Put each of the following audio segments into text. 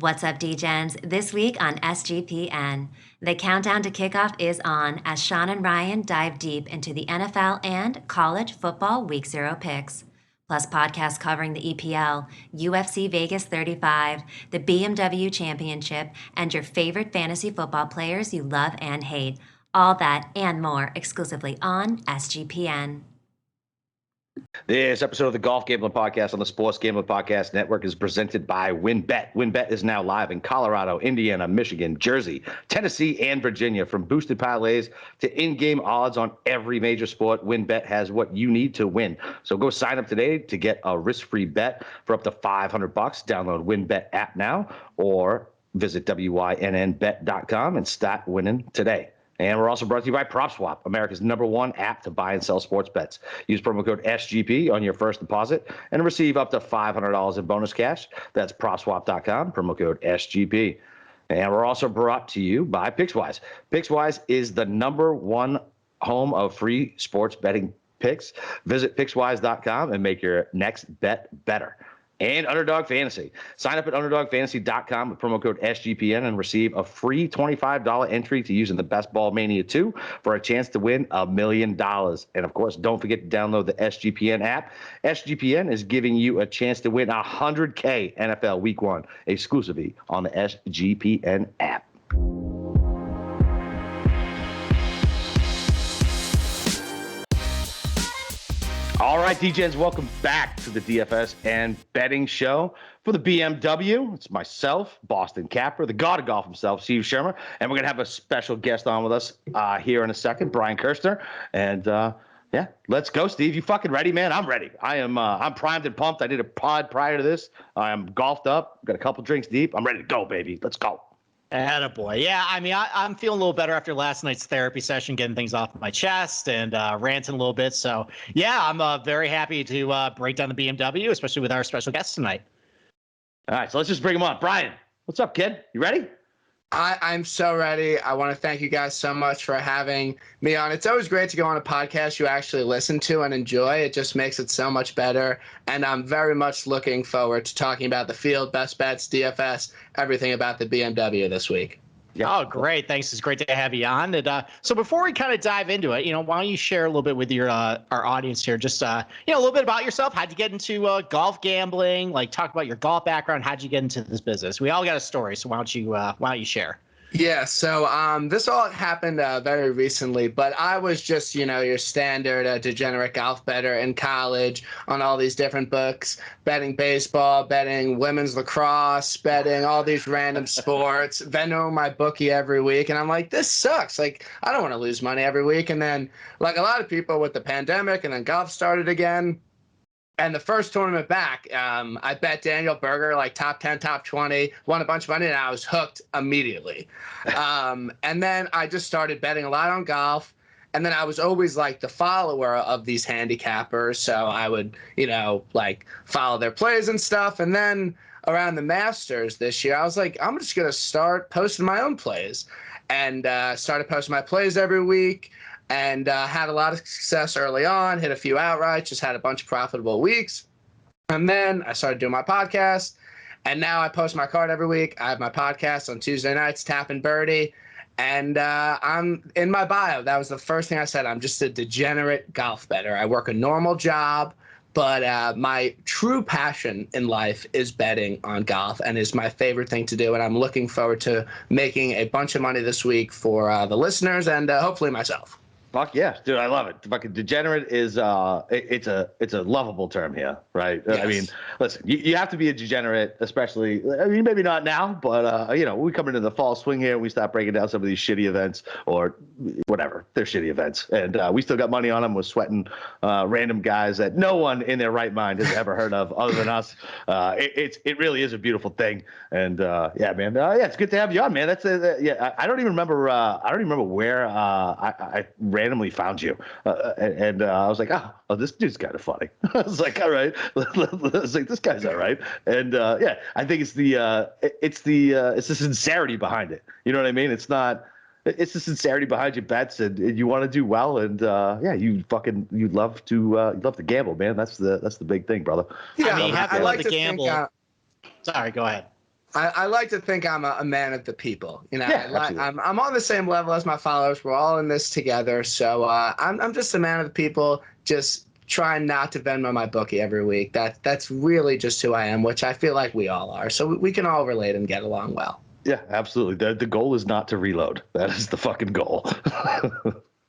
What's up, D-Gens? This week on SGPN, the countdown to kickoff is on as Sean and Ryan dive deep into the NFL and college football Week 0 picks. Plus podcasts covering the EPL, UFC Vegas 35, the BMW Championship, and your favorite fantasy football players you love and hate. All that and more exclusively on SGPN. This episode of the Golf Gambling Podcast on the Sports Gambling Podcast Network is presented by WynnBET. WynnBET is now live in Colorado, Indiana, Michigan, Jersey, Tennessee, and Virginia. From boosted parlays to in-game odds on every major sport, WynnBET has what you need to win. So go sign up today to get a risk-free bet for up to $500. Download WynnBET app now or visit wynnbet.com and start winning today. And we're also brought to you by PropSwap, America's #1 app to buy and sell sports bets. Use promo code SGP on your first deposit and receive up to $500 in bonus cash. That's PropSwap.com, promo code SGP. And we're also brought to you by PicksWise. PicksWise is the #1 home of free sports betting picks. Visit PicksWise.com and make your next bet better. And Underdog Fantasy. Sign up at UnderdogFantasy.com with promo code SGPN and receive a free $25 entry to use in the Best Ball Mania 2 for a chance to win $1 million. And, of course, don't forget to download the SGPN app. SGPN is giving you a chance to win $100K NFL Week 1 exclusively on the SGPN app. All right, DJs, welcome back to the DFS and betting show for the BMW. It's myself, Boston Capper, the god of golf himself, Steve Shermer, and we're going to have a special guest on with us here in a second, Brian Kirstner. And, yeah, let's go, Steve. You fucking ready, man? I'm ready. I'm primed and pumped. I did a pod prior to this. I'm golfed up, got a couple drinks deep. I'm ready to go, baby. Let's go. Attaboy. Yeah, I mean, I'm feeling a little better after last night's therapy session, getting things off my chest and ranting a little bit. So, yeah, I'm very happy to break down the BMW, especially with our special guest tonight. All right, so let's just bring him on. Brian, what's up, kid? You ready? I'm so ready. I want to thank you guys so much for having me on. It's always great to go on a podcast you actually listen to and enjoy. It just makes it so much better. And I'm very much looking forward to talking about the field, best bets, DFS, everything about the BMW this week. Yeah. Oh, great. Thanks. It's great to have you on. And so before we kind of dive into it, why don't you share a little bit with your our audience here, just a little bit about yourself. How'd you get into golf gambling? Like, talk about your golf background. How'd you get into this business? We all got a story, so why don't you share? Yeah, so this all happened very recently, but I was just, your standard degenerate golf bettor in college on all these different books, betting baseball, betting women's lacrosse, betting all these random sports, Venmo my bookie every week. And I'm like, this sucks. Like, I don't want to lose money every week. And then, like a lot of people with the pandemic, and then golf started again. And the first tournament back, I bet Daniel Berger, like top 10, top 20, won a bunch of money, and I was hooked immediately. And then I just started betting a lot on golf. And then I was always like the follower of these handicappers. So I would, like follow their plays and stuff. And then around the Masters this year, I was like, I'm just going to start posting my own plays. And started posting my plays every week. And had a lot of success early on, hit a few outrights, just had a bunch of profitable weeks. And then I started doing my podcast, and now I post my card every week. I have my podcast on Tuesday nights, Tap and Birdie, and I'm in my bio. That was the first thing I said. I'm just a degenerate golf bettor. I work a normal job, but my true passion in life is betting on golf and is my favorite thing to do. And I'm looking forward to making a bunch of money this week for the listeners and hopefully myself. Fuck yeah, dude, I love it. Fucking degenerate is it's a lovable term here, right? Yes. I mean, listen, you have to be a degenerate, especially. I mean, maybe not now, but we come into the fall swing here and we start breaking down some of these shitty events or whatever. They're shitty events, and we still got money on them. We're sweating random guys that no one in their right mind has ever heard of other than us. It really is a beautiful thing, and yeah, man, it's good to have you on, man. That's I don't even remember where I randomly found you, and I was like, oh, this dude's kind of funny. I was like, all right, I was like, this guy's all right, and yeah, I think it's the sincerity behind it. You know what I mean? It's the sincerity behind your bets, and you want to do well, and yeah, you love to gamble, man. That's the big thing, brother. Yeah, I mean, you have to love to gamble. Sorry, go ahead. I like to think I'm a man of the people. You know, Yeah, I'm on the same level as my followers. We're all in this together. So I'm just a man of the people, just trying not to Venmo my bookie every week. That's really just who I am, which I feel like we all are. So we can all relate and get along well. Yeah, absolutely. The goal is not to reload. That is the fucking goal.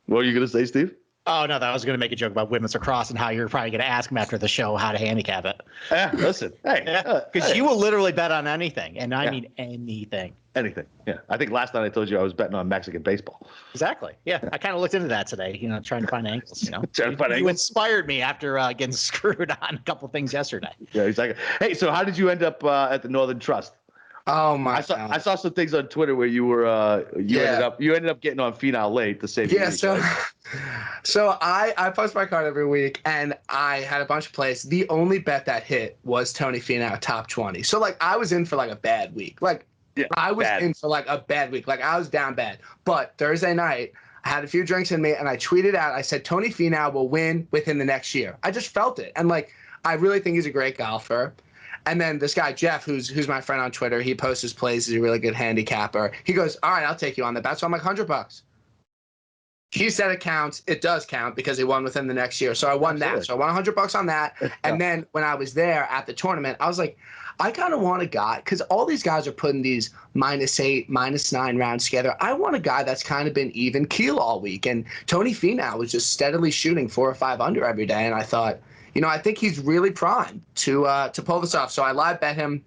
What are you going to say, Steve? Oh, no, I was going to make a joke about women's lacrosse and how you're probably going to ask him after the show how to handicap it. Yeah, listen. Hey. Because you will literally bet on anything, and I mean anything. Anything. Yeah. I think last night I told you I was betting on Mexican baseball. Exactly. Yeah. I kind of looked into that today, trying to find angles, You inspired me after getting screwed on a couple things yesterday. Yeah, exactly. Hey, so how did you end up at the Northern Trust? Oh my God. I saw some things on Twitter where you were you ended up getting on Finale late to save. Yeah, so I post my card every week, and I had a bunch of plays. The only bet that hit was Tony Finau top 20. So like I was in for like a bad week. I was in for like a bad week. Like I was down bad. But Thursday night, I had a few drinks in me, and I tweeted out, I said Tony Finau will win within the next year. I just felt it, and like I really think he's a great golfer. And then this guy, Jeff, who's my friend on Twitter, he posts his plays. He's a really good handicapper. He goes, all right, I'll take you on the bet. So I'm like, $100. He said it counts. It does count because he won within the next year. So I won that. So I won $100 on that. And then when I was there at the tournament, I was like, I kind of want a guy, because all these guys are putting these -8, -9 rounds together. I want a guy that's kind of been even keel all week. And Tony Finau was just steadily shooting 4 or 5 under every day. And I thought, I think he's really primed to pull this off. So I live bet him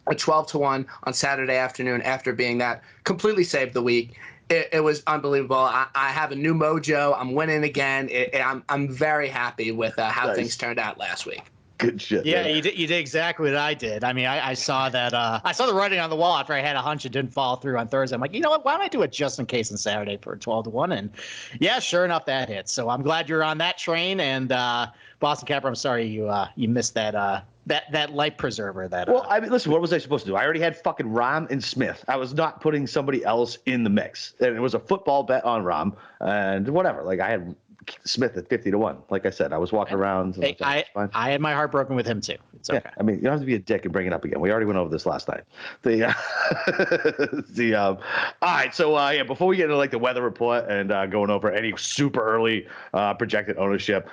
a 12-1 on Saturday afternoon after being that completely saved the week. It was unbelievable. I have a new mojo. I'm winning again. I'm very happy with how things turned out last week. Good shit. Yeah, man. you did exactly what I did. I mean, I saw that. I saw the writing on the wall after I had a hunch it didn't fall through on Thursday. I'm like, you know what? Why don't I do it just in case on Saturday for a 12-1? And yeah, sure enough, that hit. So I'm glad you're on that train. And Boston Capper, I'm sorry you missed that life preserver. Well, I mean, listen, what was I supposed to do? I already had fucking Rahm and Smith. I was not putting somebody else in the mix. And it was a football bet on Rahm and whatever. Like I had Smith at 50-1. Like I said, I was walking around. Hey, I had my heart broken with him too. It's okay. Yeah, I mean, you don't have to be a dick and bring it up again. We already went over this last night. All right. So before we get into like the weather report and going over any super early projected ownership,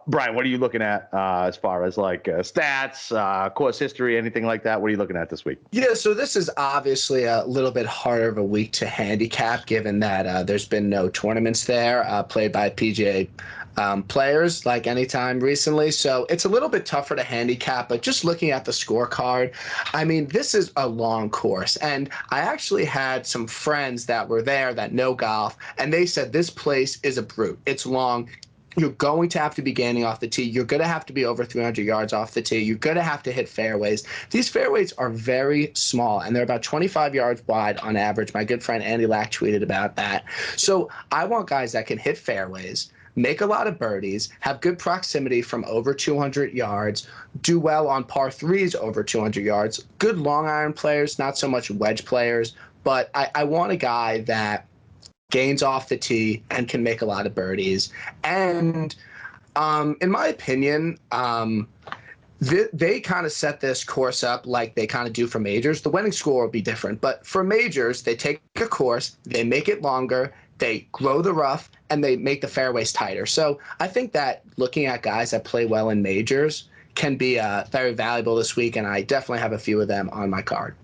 Brian, what are you looking at as far as like stats, course history, anything like that? What are you looking at this week? Yeah, so this is obviously a little bit harder of a week to handicap, given that there's been no tournaments there played by PGA players like anytime recently. So it's a little bit tougher to handicap, but just looking at the scorecard, I mean, this is a long course. And I actually had some friends that were there that know golf, and they said this place is a brute. It's long. You're going to have to be gaining off the tee. You're going to have to be over 300 yards off the tee. You're going to have to hit fairways. These fairways are very small, and they're about 25 yards wide on average. My good friend Andy Lack tweeted about that. So I want guys that can hit fairways, make a lot of birdies, have good proximity from over 200 yards, do well on par threes over 200 yards, good long iron players, not so much wedge players, but I want a guy that gains off the tee and can make a lot of birdies. And in my opinion, they kind of set this course up like they kind of do for majors. The winning score will be different, but for majors, they take a course, they make it longer, they grow the rough, and they make the fairways tighter. So I think that looking at guys that play well in majors can be very valuable this week, and I definitely have a few of them on my card.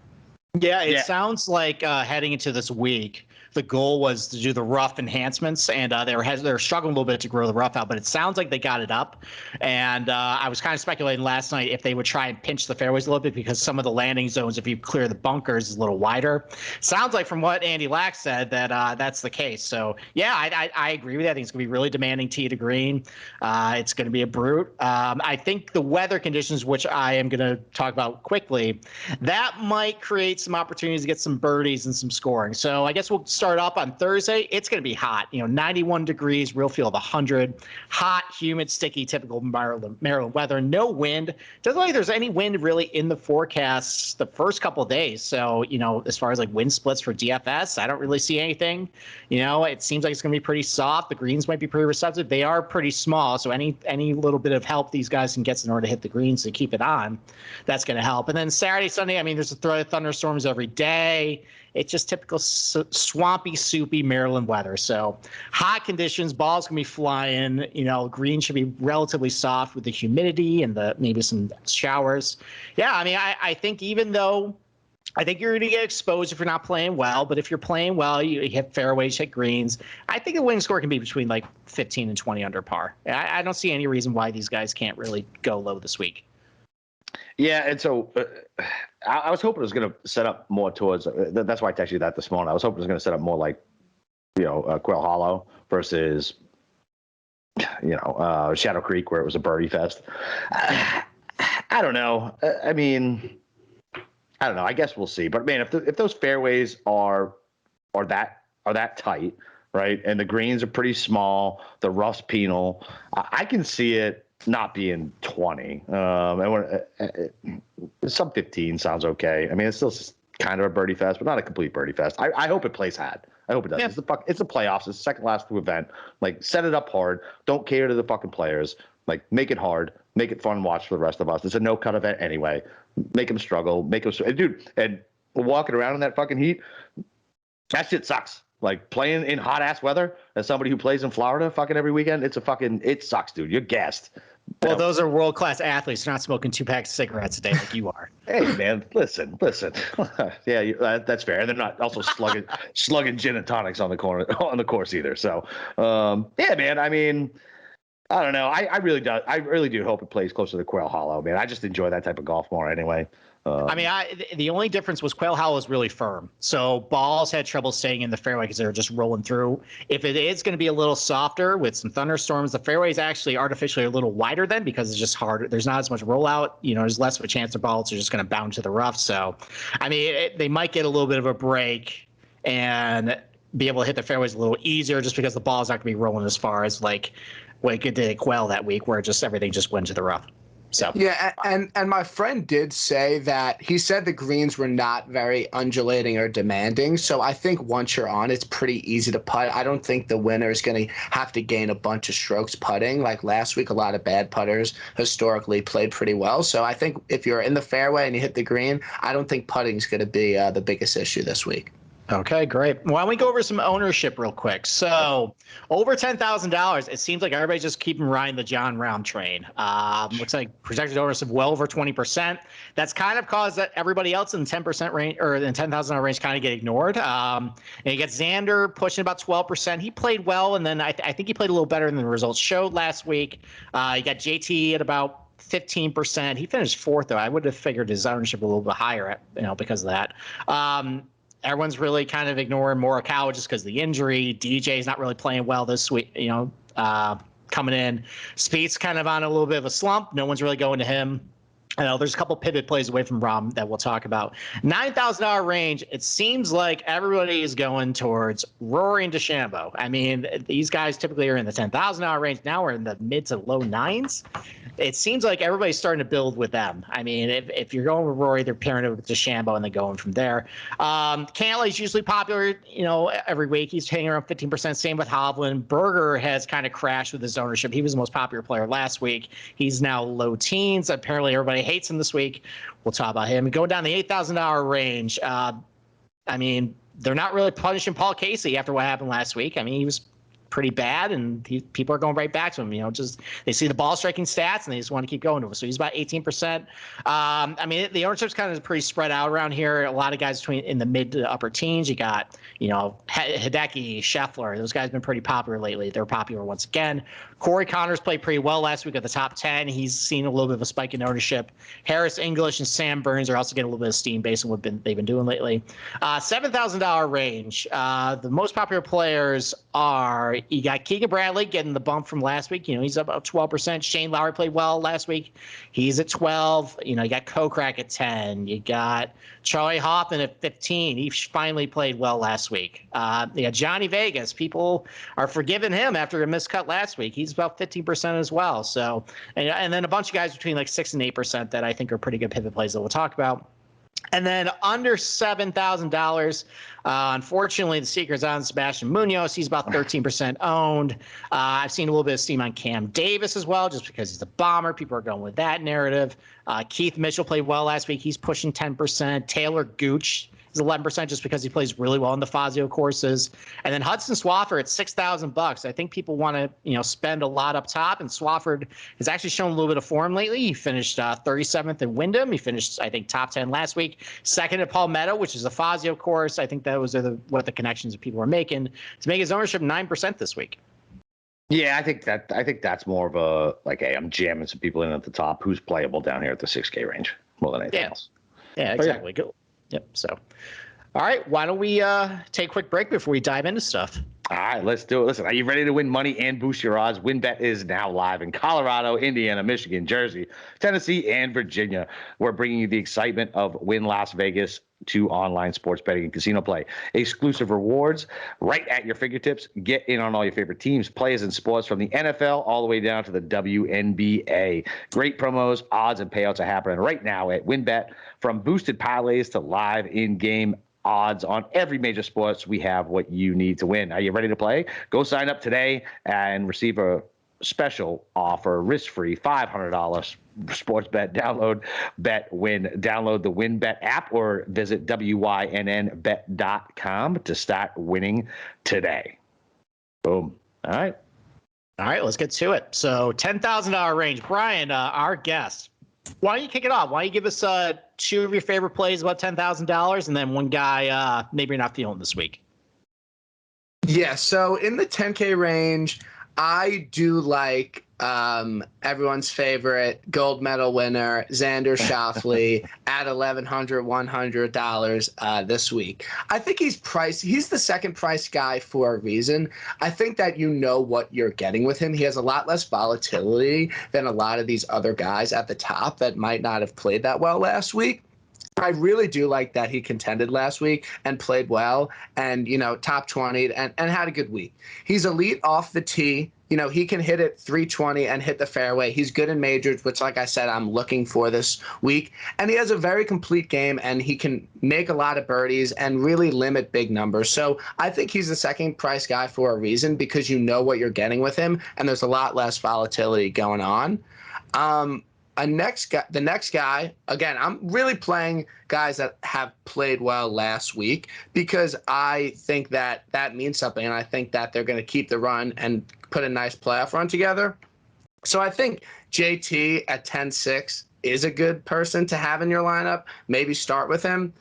Yeah, it sounds like heading into this week, the goal was to do the rough enhancements, and they're struggling a little bit to grow the rough out, but it sounds like they got it up. And I was kind of speculating last night if they would try and pinch the fairways a little bit, because some of the landing zones, if you clear the bunkers, is a little wider. Sounds like from what Andy Lack said that that's the case. So yeah, I agree with that. I think it's going to be really demanding tee to green. It's going to be a brute. I think the weather conditions, which I am going to talk about quickly, that might create some opportunities to get some birdies and some scoring. So I guess we'll start start up on Thursday, it's going to be hot. 91 degrees, real feel of 100. Hot, humid, sticky, typical Maryland weather. No wind. Doesn't look like there's any wind really in the forecasts the first couple of days. So, as far as like wind splits for DFS, I don't really see anything. It seems like it's going to be pretty soft. The greens might be pretty receptive. They are pretty small, so any little bit of help these guys can get in order to hit the greens to keep it on, that's going to help. And then Saturday, Sunday, there's a threat of thunderstorms every day. It's just typical swampy, soupy Maryland weather. So hot conditions, balls can be flying. Green should be relatively soft with the humidity and maybe some showers. Yeah, I think even though I think you're going to get exposed if you're not playing well, but if you're playing well, you hit fairways, hit greens. I think the winning score can be between like 15 and 20 under par. I don't see any reason why these guys can't really go low this week. Yeah, and so I was hoping it was going to set up more towards. That's why I texted you that this morning. I was hoping it was going to set up more like, Quail Hollow versus, Shadow Creek, where it was a birdie fest. I don't know. I don't know. I guess we'll see. But man, if those fairways are that tight, right, and the greens are pretty small, the rough's penal, I can see it not being 20. Some 15 sounds okay. It's still kind of a birdie fest, but not a complete birdie fest. I hope it plays hard. I hope it does. Yeah. It's the playoffs. It's the second last event. Like, set it up hard. Don't cater to the fucking players. Like, make it hard. Make it fun to watch for the rest of us. It's a no-cut event anyway. Make them struggle. Dude, and walking around in that fucking heat, that shit sucks. Like, playing in hot-ass weather as somebody who plays in Florida fucking every weekend, it sucks, dude. You're gassed. Well, those are world-class athletes. They're not smoking 2 packs of cigarettes a day like you are. Hey, man, listen. Yeah, that's fair. They're not also slugging gin and tonics on the course either. So, yeah, man. I don't know. I really do hope it plays closer to Quail Hollow, man. I just enjoy that type of golf more anyway. The only difference was Quail Hollow was really firm. So balls had trouble staying in the fairway because they were just rolling through. If it is going to be a little softer with some thunderstorms, the fairway is actually artificially a little wider then because it's just harder. There's not as much rollout. There's less of a chance the balls are just going to bounce to the rough. So, they might get a little bit of a break and be able to hit the fairways a little easier just because the ball's not going to be rolling as far as like it did at Quail that week where everything just went to the rough. So yeah, and my friend did say that he said the greens were not very undulating or demanding. So I think once you're on, it's pretty easy to putt. I don't think the winner is going to have to gain a bunch of strokes putting. Like last week, a lot of bad putters historically played pretty well. So I think if you're in the fairway and you hit the green, I don't think putting is going to be the biggest issue this week. Okay, great. Why don't we go over some ownership real quick? So over $10,000, it seems like everybody's just keeping riding the John Rahm train. Looks like projected ownership well over 20%. That's kind of caused that everybody else in the 10% range or in $10,000 range kind of get ignored. And you get Xander pushing about 12%. He played well, and then I think he played a little better than the results showed last week. You got JT at about 15%. He finished fourth, though. I would have figured his ownership a little bit higher, because of that. Everyone's really kind of ignoring Morikawa just because of the injury. DJ's not really playing well this week, coming in. Spieth's kind of on a little bit of a slump. No one's really going to him. I know there's a couple pivot plays away from Rahm that we'll talk about. $9,000 range, it seems like everybody is going towards Rory and DeChambeau. These guys typically are in the $10,000 range. Now we're in the mid to low nines. It seems like everybody's starting to build with them. If you're going with Rory, they're pairing it with DeChambeau and they're going from there. Cantley's usually popular, every week. He's hanging around 15%. Same with Hovland. Berger has kind of crashed with his ownership. He was the most popular player last week. He's now low teens. Apparently everybody hates him this week. We'll talk about him. Going down the $8,000 range, they're not really punishing Paul Casey after what happened last week. He was pretty bad, and people are going right back to him. Just they see the ball striking stats and they just want to keep going to him. So he's about 18%. The ownership's kind of pretty spread out around here. A lot of guys in the mid to upper teens. You got Hideki, Scheffler. Those guys have been pretty popular lately. They're popular once again. Corey Connors played pretty well last week at the top 10. He's seen a little bit of a spike in ownership. Harris English and Sam Burns are also getting a little bit of steam based on what they've been doing lately. $7,000 range. The most popular players are you got Keegan Bradley getting the bump from last week. He's about 12%. Shane Lowry played well last week. He's at 12. You got Kokrak at 10. You got Charlie Hoffman at 15. He finally played well last week. You got Johnny Vegas. People are forgiving him after a miscut last week. He's about 15% as well. So, and then a bunch of guys between like 6 and 8% that I think are pretty good pivot plays that we'll talk about. And then under $7,000, unfortunately, the secret's on Sebastian Munoz. He's about 13% owned. I've seen a little bit of steam on Cam Davis as well, just because he's a bomber. People are going with that narrative. Keith Mitchell played well last week. He's pushing 10%. Taylor Gooch is 11% just because he plays really well in the Fazio courses. And then Hudson Swafford at $6,000. I think people want to, spend a lot up top. And Swafford has actually shown a little bit of form lately. He finished 37th in Wyndham. He finished, I think, top 10 last week. Second at Palmetto, which is a Fazio course. I think that was what the connections that people were making to make his ownership 9% this week. Yeah, I think that's more of a hey, I'm jamming some people in at the top who's playable down here at the 6K range more than anything else. Yeah, exactly. Cool. Yep. So, all right. Why don't we take a quick break before we dive into stuff? All right, let's do it. Listen, are you ready to win money and boost your odds? WynnBET is now live in Colorado, Indiana, Michigan, Jersey, Tennessee, and Virginia. We're bringing you the excitement of Wynn Las Vegas to online sports betting and casino play. Exclusive rewards right at your fingertips. Get in on all your favorite teams, players, and sports from the NFL all the way down to the WNBA. Great promos, odds, and payouts are happening right now at WynnBET. From boosted parlays to live in-game odds on every major sports, we have what you need to win. Are you ready to play? Go sign up today and receive a special offer, risk-free, $500 sports bet. Download the WynnBET app or visit wynnbet.com to start winning today. Boom. All right, let's get to it. So $10,000 range. Brian, our guest, why don't you kick it off? Why don't you give us two of your favorite plays about $10,000 and then one guy maybe you're not feeling this week? Yeah, so in the 10K range, I do like everyone's favorite gold medal winner, Xander Schauffele, at $1,100 this week. I think he's the second price guy for a reason. I think that you know what you're getting with him. He has a lot less volatility than a lot of these other guys at the top that might not have played that well last week. I really do like that he contended last week and played well and, top 20 and had a good week. He's elite off the tee. He can hit it 320 and hit the fairway. He's good in majors, which, like I said, I'm looking for this week. And he has a very complete game, and he can make a lot of birdies and really limit big numbers. So I think he's the second price guy for a reason because you know what you're getting with him, and there's a lot less volatility going on. The next guy, again, I'm really playing guys that have played well last week because I think that means something, and I think that they're going to keep the run and put a nice playoff run together. So I think JT at 10-6 is a good person to have in your lineup. Maybe start with him.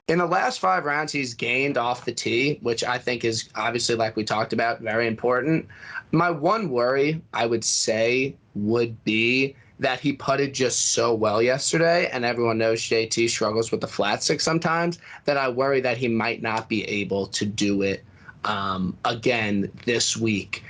In the last 5 rounds, he's gained off the tee, which I think is obviously, like we talked about, very important. My one worry, I would say, would be that he putted just so well yesterday, and everyone knows JT struggles with the flat stick sometimes, that I worry that he might not be able to do it again this week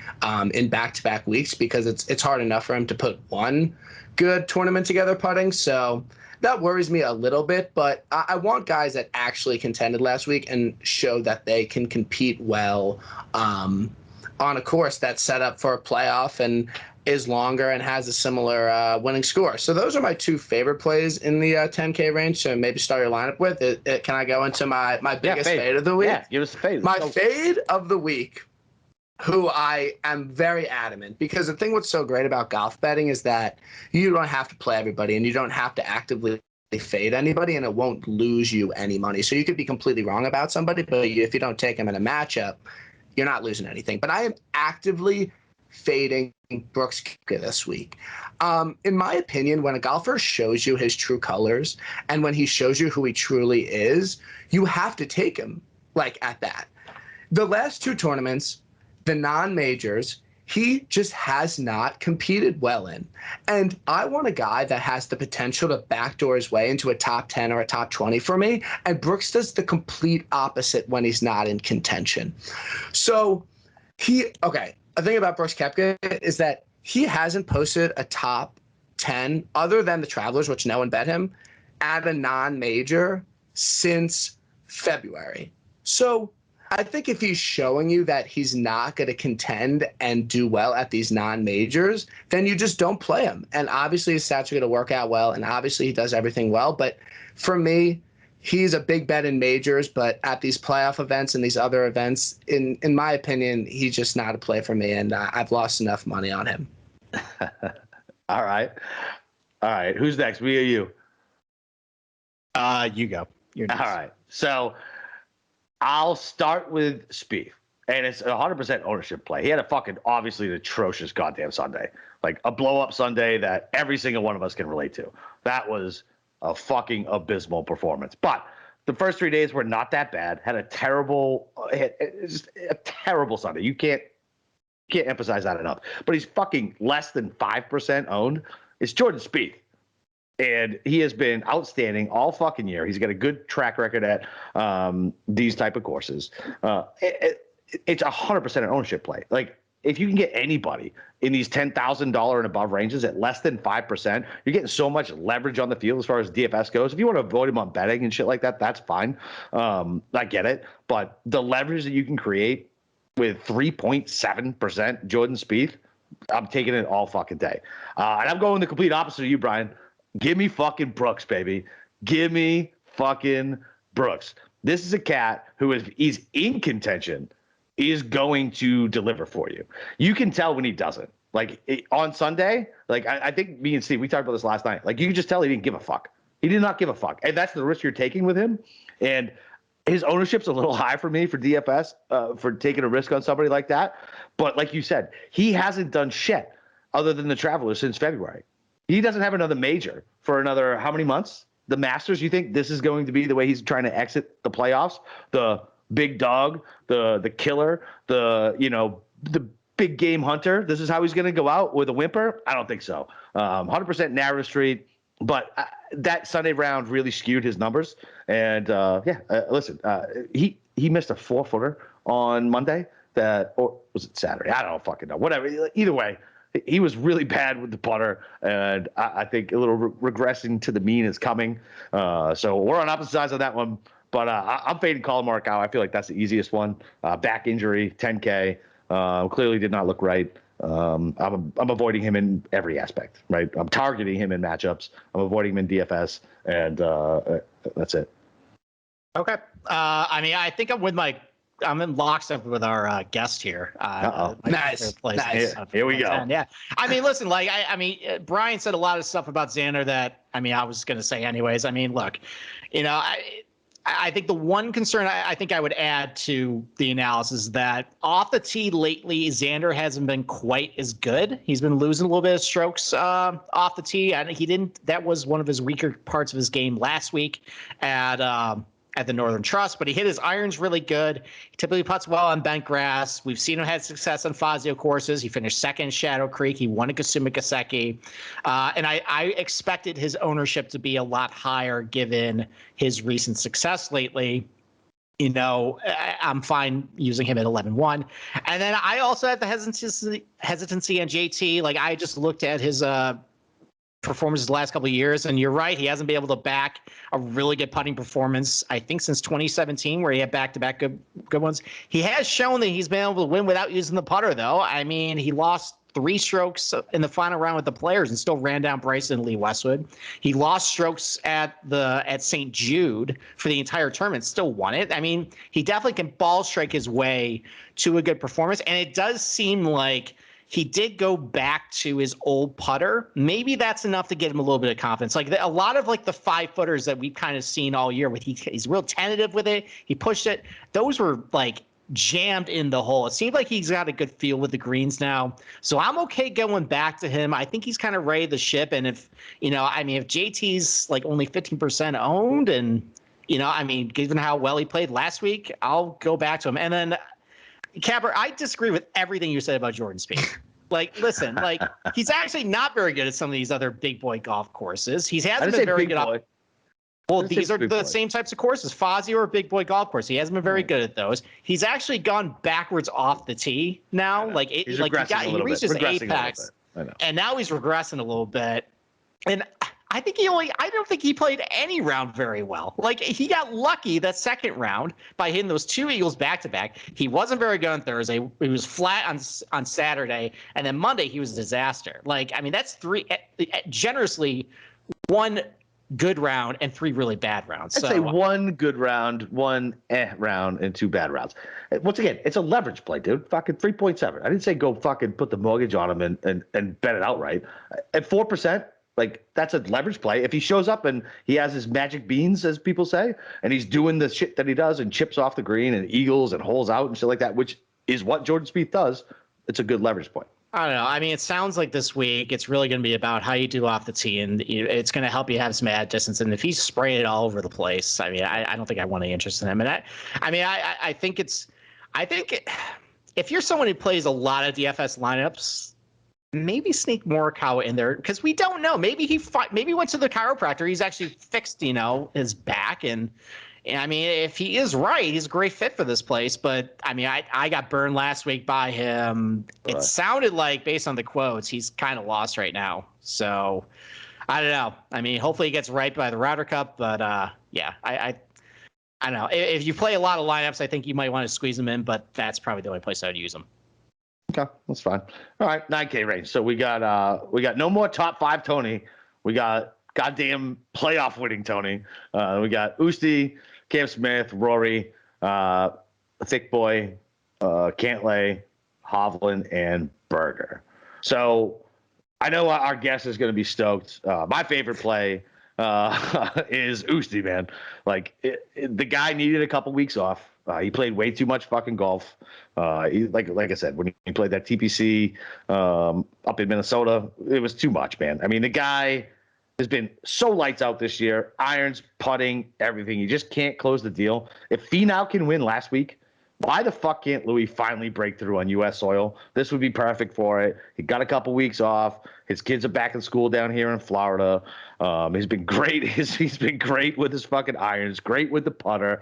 in back-to-back weeks because it's hard enough for him to put one good tournament together putting. So that worries me a little bit, but I want guys that actually contended last week and show that they can compete well on a course that's set up for a playoff and is longer and has a similar winning score. So those are my two favorite plays in the 10K range. So maybe start your lineup with it. Can I go into my biggest fade of the week? Yeah, give us a fade. My fade of the week, who I am very adamant, because the thing what's so great about golf betting is that you don't have to play everybody and you don't have to actively fade anybody, and it won't lose you any money. So you could be completely wrong about somebody, but if you don't take them in a matchup, you're not losing anything. But I am actively fading Brooks Koepka this week. In my opinion, when a golfer shows you his true colors and when he shows you who he truly is, you have to take him at that. The last 2 tournaments, the non-majors, he just has not competed well in. And I want a guy that has the potential to backdoor his way into a top 10 or a top 20 for me. And Brooks does the complete opposite when he's not in contention. So Okay. The thing about Brooks Koepka is that he hasn't posted a top 10 other than the Travelers, which no one bet him, at a non-major since February. So I think if he's showing you that he's not going to contend and do well at these non-majors, then you just don't play him. And obviously his stats are going to work out well, and obviously he does everything well. But for me, he's a big bet in majors, but at these playoff events and these other events, in my opinion, he's just not a play for me, and I've lost enough money on him. All right. Who's next? Me or you? You go. You're next. All right. So I'll start with Spieth, and it's 100% ownership play. He had a fucking obviously atrocious goddamn Sunday, like a blow up Sunday that every single one of us can relate to. That was a fucking abysmal performance. But the first 3 days were not that bad. Had a terrible, just a terrible Sunday. You can't emphasize that enough. But he's fucking less than 5% owned. It's Jordan Spieth. And he has been outstanding all fucking year. He's got a good track record at these type of courses. It's 100% an ownership play. Like, if you can get anybody in these $10,000 and above ranges at less than 5%, you're getting so much leverage on the field as far as DFS goes. If you want to avoid him on betting and shit like that, that's fine. I get it. But the leverage that you can create with 3.7% Jordan Spieth, I'm taking it all fucking day. And I'm going the complete opposite of you, Brian. Give me fucking Brooks, baby. Give me fucking Brooks. This is a cat who is in contention, is going to deliver for you. You can tell when he doesn't. Like on Sunday, like I think me and Steve, we talked about this last night. Like you can just tell he didn't give a fuck. He did not give a fuck. And that's the risk you're taking with him. And his ownership's a little high for me for DFS, for taking a risk on somebody like that. But like you said, he hasn't done shit other than the Travelers since February. He doesn't have another major for another how many months? The Masters, you think this is going to be the way he's trying to exit the playoffs? The big dog, the killer, the big game hunter. This is how he's going to go out with a whimper? I don't think so. 100% narrow street. But that Sunday round really skewed his numbers. And listen, he missed a 4-footer on Monday. Or was it Saturday? I don't fucking know. Whatever. Either way, he was really bad with the putter, and I think a little regressing to the mean is coming. So we're on opposite sides on that one. But I'm fading Colin Morikawa. I feel like that's the easiest one. Back injury, 10K. Clearly did not look right. I'm avoiding him in every aspect, right? I'm targeting him in matchups. I'm avoiding him in DFS, and that's it. Okay. I mean, I think I'm in lockstep with our guest here. Nice. Here we go. Yeah. I mean, listen, like, Brian said a lot of stuff about Xander that, I was going to say anyways. I mean, look, I think the one concern I think I would add to the analysis is that off the tee lately, Xander hasn't been quite as good. He's been losing a little bit of strokes off the tee. And that was one of his weaker parts of his game last week at the Northern Trust, but he hit his irons really good. He typically putts well on bent grass. We've seen him have success on Fazio courses. He finished second in Shadow Creek. He won at Kasuma Gaseki. And I expected his ownership to be a lot higher given his recent success lately. I'm fine using him at 11-1. And then I also have the hesitancy on JT. Like, I just looked at his performances the last couple of years, and you're right, he hasn't been able to back a really good putting performance, I think, since 2017, where he had back-to-back good ones. He has shown that he's been able to win without using the putter, though. I mean, he lost 3 strokes in the final round with the Players and still ran down Bryson and Lee Westwood. He lost strokes at St. Jude for the entire tournament, still won it. I mean, he definitely can ball strike his way to a good performance, and it does seem like he did go back to his old putter. Maybe that's enough to get him a little bit of confidence. Like a lot of like the 5-footers that we've kind of seen all year, with he's real tentative with it. He pushed it. Those were like jammed in the hole. It seemed like he's got a good feel with the greens now. So I'm okay going back to him. I think he's kind of ready to ship. And if JT's like only 15% owned, and given how well he played last week, I'll go back to him. And then Capper, I disagree with everything you said about Jordan Spieth. Like, listen, like, he's actually not very good at some of these other big boy golf courses. He hasn't been very good. Well, these are the same types of courses, Fozzie or Big Boy Golf Course. He hasn't been very good at those. He's actually gone backwards off the tee now. Like he reached his apex, and now he's regressing a little bit. And I don't think he played any round very well. Like he got lucky that second round by hitting those two eagles back to back. He wasn't very good on Thursday. He was flat on Saturday, and then Monday he was a disaster. Like I mean, that's generously one good round and three really bad rounds. I'd say one good round, one round, and two bad rounds. Once again, it's a leverage play, dude. Fucking 3.7. I didn't say go fucking put the mortgage on him and bet it outright. At 4%, like that's a leverage play. If he shows up and he has his magic beans, as people say, and he's doing the shit that he does and chips off the green and eagles and holes out and shit like that, which is what Jordan Spieth does, it's a good leverage play. I don't know. I mean, it sounds like this week it's really going to be about how you do off the tee, and it's going to help you have some ad distance. And if he's spraying it all over the place, I mean, I don't think I want any interest in him. And I think if you're someone who plays a lot of DFS lineups, maybe sneak Morikawa in there because we don't know. Maybe he went to the chiropractor. He's actually fixed, his back and I mean, if he is right, he's a great fit for this place. But I mean, I got burned last week by him. It sounded like, based on the quotes, he's kind of lost right now. So I don't know. I mean, hopefully he gets right by the Ryder Cup. But yeah, I don't know. If you play a lot of lineups, I think you might want to squeeze him in. But that's probably the only place I would use him. Okay, that's fine. All right, 9K range. So we got no more top 5 Tony. We got goddamn playoff winning Tony. We got Usti, Cam Smith, Rory, Thick Boy, Cantlay, Hovland, and Berger. So I know our guest is going to be stoked. My favorite play is Usti, man. Like the guy needed a couple weeks off. He played way too much fucking golf. Like I said, when he played that TPC up in Minnesota, it was too much, man. I mean, the guy has been so lights out this year. Irons, putting, everything. You just can't close the deal. If Finau can win last week, why the fuck can't Louis finally break through on U.S. soil? This would be perfect for it. He got a couple weeks off. His kids are back in school down here in Florida. He's been great. He's been great with his fucking irons, great with the putter.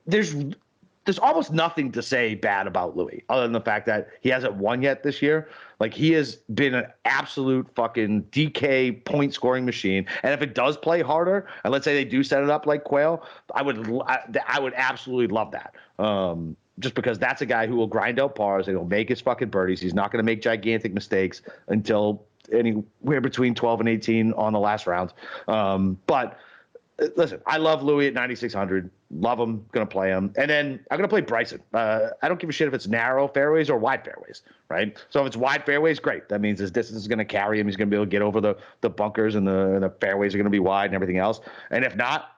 There's almost nothing to say bad about Louis other than the fact that he hasn't won yet this year. Like he has been an absolute fucking DK point scoring machine. And if it does play harder, and let's say they do set it up like Quail, I would absolutely love that. Just because that's a guy who will grind out pars and he'll make his fucking birdies. He's not going to make gigantic mistakes until anywhere between 12 and 18 on the last round. But listen, I love Louis at 9,600. Love him. Going to play him. And then I'm going to play Bryson. I don't give a shit if it's narrow fairways or wide fairways, right? So if it's wide fairways, great. That means his distance is going to carry him. He's going to be able to get over the bunkers and the fairways are going to be wide and everything else. And if not,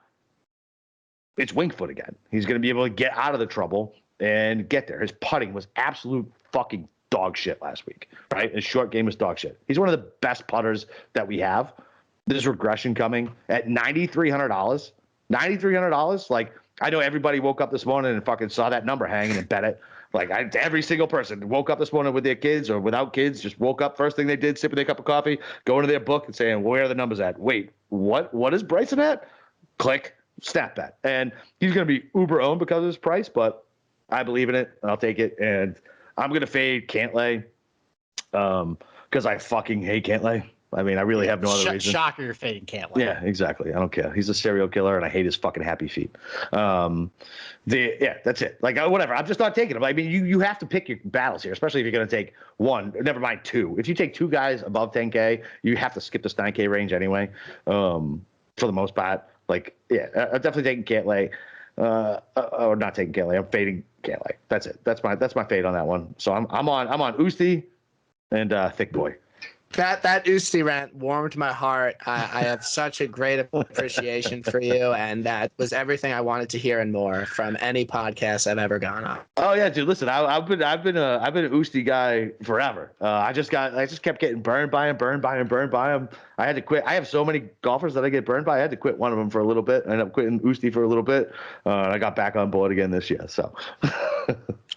it's wing foot again. He's going to be able to get out of the trouble and get there. His putting was absolute fucking dog shit last week, right? His short game was dog shit. He's one of the best putters that we have. There's regression coming at $9,300. $9,300. Like, I know everybody woke up this morning and fucking saw that number hanging and bet it. Like, every single person woke up this morning with their kids or without kids, just woke up, first thing they did, sipping their cup of coffee, going to their book and saying, where are the numbers at? Wait, what is Bryson at? Click, snap bet. And he's going to be uber owned because of his price, but I believe in it. I'll take it. And I'm going to fade Cantlay because I fucking hate Cantlay. I mean, I really have no other reason. Shocker, you're fading Cantlay. Yeah, exactly. I don't care. He's a serial killer, and I hate his fucking happy feet. That's it. Like, whatever. I'm just not taking him. I mean, you have to pick your battles here, especially if you're going to take one. Never mind two. If you take two guys above 10K, you have to skip this 9K range anyway. For the most part, like, yeah, I'm definitely taking Cantlay. Or not taking Cantlay. I'm fading Cantlay. That's it. That's my fade on that one. So I'm on Usti and Thick Boy. That Usti rant warmed my heart. I have such a great appreciation for you, and that was everything I wanted to hear and more from any podcast I've ever gone on. Oh yeah, dude. Listen, I've been an Usti guy forever. I just kept getting burned by him. I had to quit. I have so many golfers that I get burned by. I had to quit one of them for a little bit. I ended up quitting Usti for a little bit. And I got back on board again this year. So.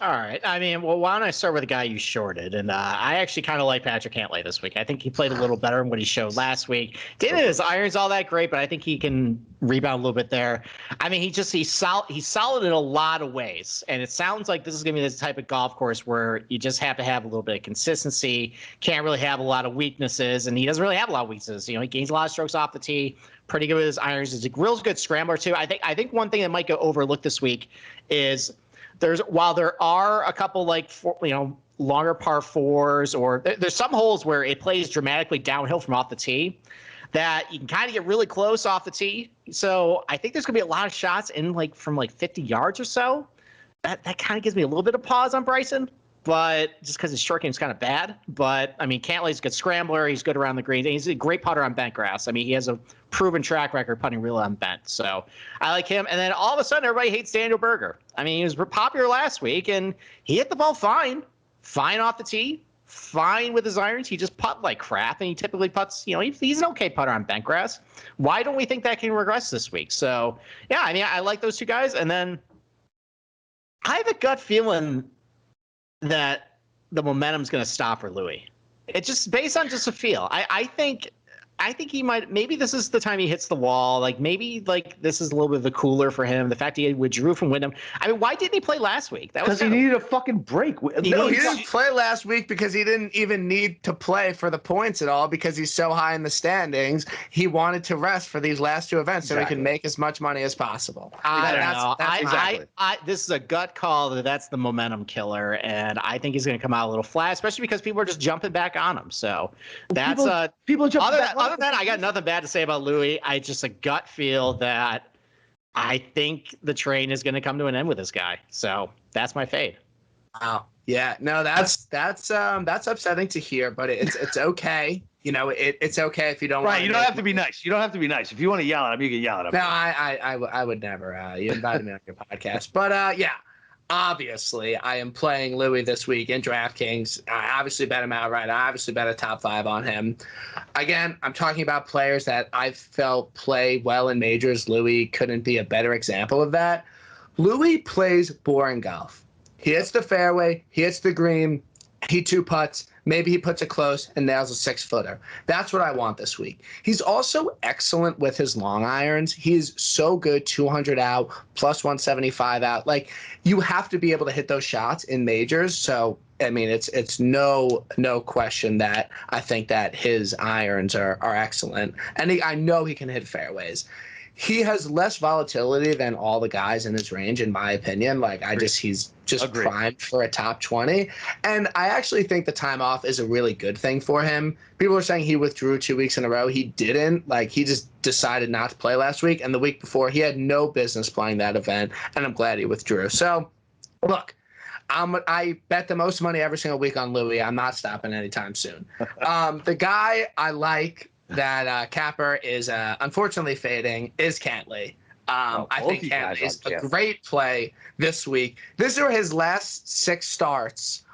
All right. I mean, well, why don't I start with a guy you shorted? And I actually kind of like Patrick Cantlay this week. I think he played a little better than what he showed last week. Didn't hit his irons all that great, but I think he can rebound a little bit there. I mean, he's solid in a lot of ways, and it sounds like this is going to be the type of golf course where you just have to have a little bit of consistency. Can't really have a lot of weaknesses, and he doesn't really have a lot of weaknesses. You know, he gains a lot of strokes off the tee. Pretty good with his irons. He's a real good scrambler too. I think one thing that might get overlooked this week is while there are a couple longer par fours, or there's some holes where it plays dramatically downhill from off the tee that you can kind of get really close off the tee. So I think there's going to be a lot of shots from 50 yards or so. That kind of gives me a little bit of pause on Bryson, but just because his short game is kind of bad. But I mean, Cantlay's a good scrambler. He's good around the greens. And he's a great putter on bent grass. I mean, he has a proven track record putting real on bent. So I like him. And then all of a sudden, everybody hates Daniel Berger. I mean, he was popular last week, and he hit the ball fine off the tee, fine with his irons. He just putt like crap, and he typically putts, he's an okay putter on bent grass. Why don't we think that can regress this week? So, yeah, I mean, I like those two guys. And then I have a gut feeling that the momentum's going to stop for Louis. It's just based on just a feel. I think he might. Maybe this is the time he hits the wall. Maybe this is a little bit of the cooler for him. The fact he withdrew from Wyndham. I mean, why didn't he play last week? That was because he needed a fucking break. He didn't play last week because he didn't even need to play for the points at all because he's so high in the standings. He wanted to rest for these last two events so he could make as much money as possible. I don't know. Exactly. This is a gut call that's the momentum killer, and I think he's going to come out a little flat, especially because people are just jumping back on him. So that's people jumping back. Other than that, I got nothing bad to say about Louis. I just a gut feel that I think the train is going to come to an end with this guy. So that's my fade. Wow. Yeah. No, that's upsetting to hear, but it's okay. It's okay if you don't. Right. You don't have to be nice. You don't have to be nice. If you want to yell at him, you can yell at him. No, I would never. You invited me on your podcast, but yeah. Obviously, I am playing Louis this week in DraftKings. I obviously bet him outright. I obviously bet a top 5 on him. Again, I'm talking about players that I felt play well in majors. Louis couldn't be a better example of that. Louis plays boring golf. He hits the fairway. He hits the green. He two putts. Maybe he puts it close and nails a 6-footer. That's what I want this week. He's also excellent with his long irons. He's so good, 200 out, plus 175 out. You have to be able to hit those shots in majors. So, I mean, it's no question that I think that his irons are excellent. And I know he can hit fairways. He has less volatility than all the guys in his range, in my opinion. He's just primed for a top 20. And I actually think the time off is a really good thing for him. People are saying he withdrew 2 weeks in a row. He didn't. He just decided not to play last week. And the week before, he had no business playing that event. And I'm glad he withdrew. So, look, I bet the most money every single week on Louis. I'm not stopping anytime soon. The guy I like that Capper is unfortunately fading is Cantlay. I think Cantlay is a great play this week. These are his last 6 starts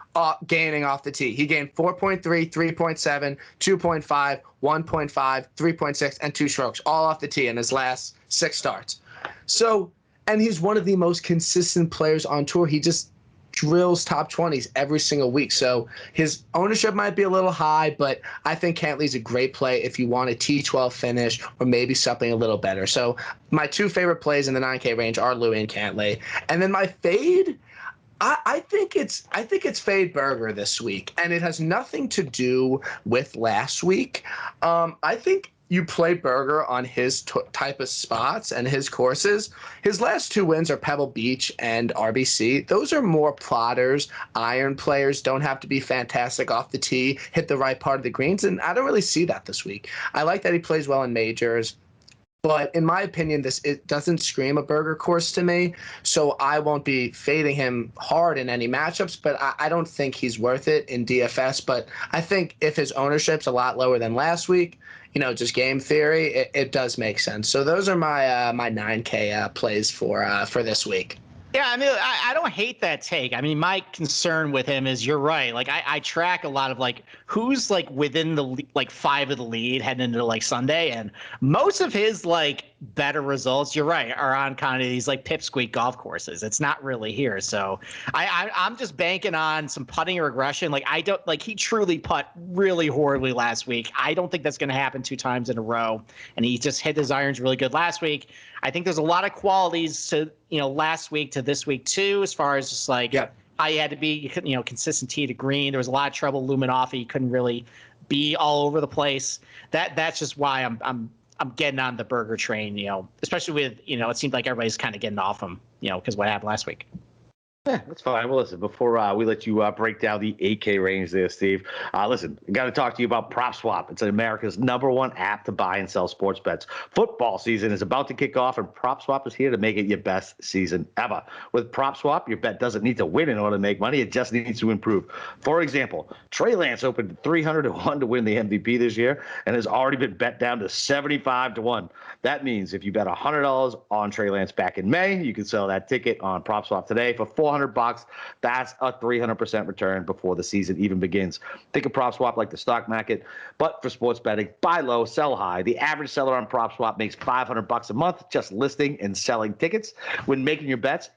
gaining off the tee. He gained 4.3, 3.7, 2.5, 1.5, 3.6, and 2 strokes, all off the tee in his last 6 starts. So, and he's one of the most consistent players on tour. He just drills top 20s every single week. So his ownership might be a little high, but I think Cantlay's a great play if you want a T12 finish or maybe something a little better. So my 2 favorite plays in the 9K range are Louis and Cantlay. And then my fade, I think it's fade Berger this week, and it has nothing to do with last week. I think you play Berger on his type of spots and his courses. His last 2 wins are Pebble Beach and RBC. Those are more plotters, iron players, don't have to be fantastic off the tee, hit the right part of the greens, and I don't really see that this week. I like that he plays well in majors. But in my opinion, it doesn't scream a Berger course to me, so I won't be fading him hard in any matchups, but I don't think he's worth it in DFS. But I think if his ownership's a lot lower than last week, just game theory, it does make sense. So those are my 9K plays for this week. Yeah, I mean, I don't hate that take. I mean, my concern with him is you're right. I track a lot of who's within the 5 of the lead heading into Sunday, and most of his better results, you're right, are on kind of these like pipsqueak golf courses. It's not really here. So I'm just banking on some putting regression. Like I don't like he truly putt really horribly last week. I don't think that's going to happen 2 times in a row. And he just hit his irons really good last week. I think there's a lot of qualities to, last week to this week too, as far as just like how you had to be, consistent tee to green. There was a lot of trouble looming off. He couldn't really be all over the place. That's just why I'm getting on the Burger train, especially with, it seems like everybody's kind of getting off him, because what happened last week. Yeah, that's fine. Well, listen, before we let you break down the 8K range there, Steve, listen, I got to talk to you about PropSwap. It's America's #1 app to buy and sell sports bets. Football season is about to kick off, and PropSwap is here to make it your best season ever. With PropSwap, your bet doesn't need to win in order to make money. It just needs to improve. For example, Trey Lance opened 300-1 to win the MVP this year and has already been bet down to 75-1. That means if you bet $100 on Trey Lance back in May, you can sell that ticket on PropSwap today for $400. That's a 300% return before the season even begins. Think of PropSwap like the stock market, but for sports betting. Buy low, sell high. The average seller on PropSwap makes $500 a month just listing and selling tickets. When making your bets,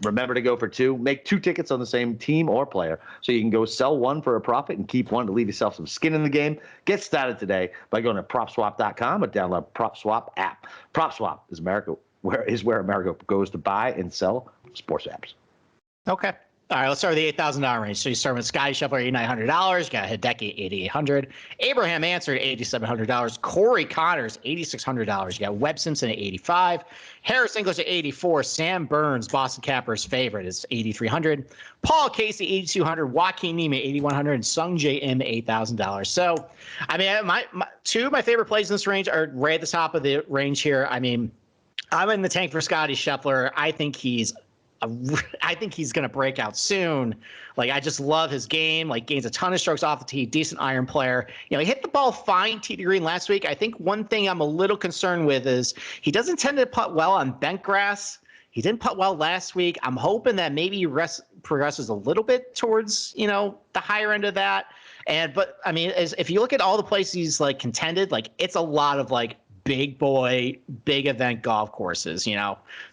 remember to go for 2. Make 2 tickets on the same team or player, so you can go sell 1 for a profit and keep 1 to leave yourself some skin in the game. Get started today by going to PropSwap.com or download PropSwap app. PropSwap is where America goes to buy and sell sports apps. Okay. All right, let's start with the $8,000 range. So you start with Scotty Scheffler, $8,900. You got Hideki, $8,800. Abraham Answer, $8,700. Corey Connors, $8,600. You got Webb Simpson at $85. Harris English at $84. Sam Burns, Boston Capper's favorite, is $8,300. Paul Casey, $8,200. Joaquin Neiman, $8,100. And Sung J M, $8,000. So, I mean, my 2 of my favorite plays in this range are right at the top of the range here. I mean, I'm in the tank for Scotty Scheffler. I think he's going to break out soon. Like, I just love his game. Like, gains a ton of strokes off the tee, decent iron player. He hit the ball fine tee to green last week. I think one thing I'm a little concerned with is he doesn't tend to putt well on bent grass. He didn't putt well last week. I'm hoping that maybe he progresses a little bit towards, the higher end of that. But I mean, if you look at all the places he's like contended, like it's a lot of like big boy, big event golf courses,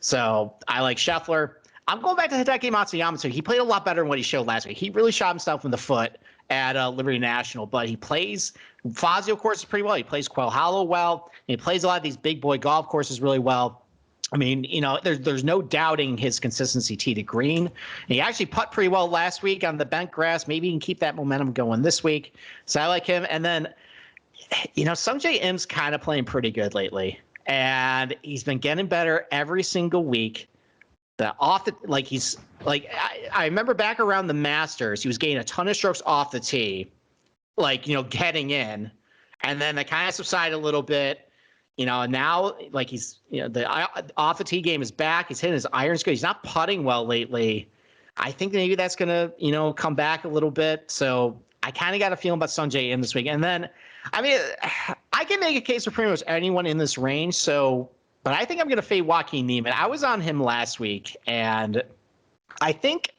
So I like Scheffler. I'm going back to Hideki Matsuyama, too. He played a lot better than what he showed last week. He really shot himself in the foot at Liberty National, but he plays Fazio courses pretty well. He plays Quail Hollow well. He plays a lot of these big boy golf courses really well. I mean, there's no doubting his consistency tee to green. And he actually putt pretty well last week on the bent grass. Maybe he can keep that momentum going this week. So I like him. And then, Sung J M's kind of playing pretty good lately, and he's been getting better every single week. I remember back around the Masters, he was getting a ton of strokes off the tee, getting in, and then they kind of subsided a little bit, and now like he's, the off the tee game is back. He's hitting his irons good. He's not putting well lately. I think maybe that's gonna, come back a little bit. So I kind of got a feeling about Sung J M this week. And then, I mean, I can make a case for pretty much anyone in this range. But I think I'm going to fade Joaquin Neiman. I was on him last week, and I think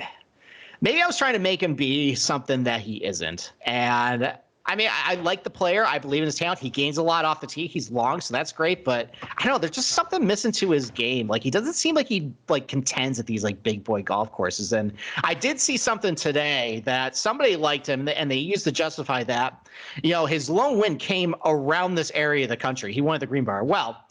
maybe I was trying to make him be something that he isn't. And, I mean, I like the player. I believe in his talent. He gains a lot off the tee. He's long, so that's great. But, I don't know, there's just something missing to his game. Like, he doesn't seem like he, contends at these, big boy golf courses. And I did see something today that somebody liked him, and they used to justify that. His lone win came around this area of the country. He won at the Greenbrier. Well,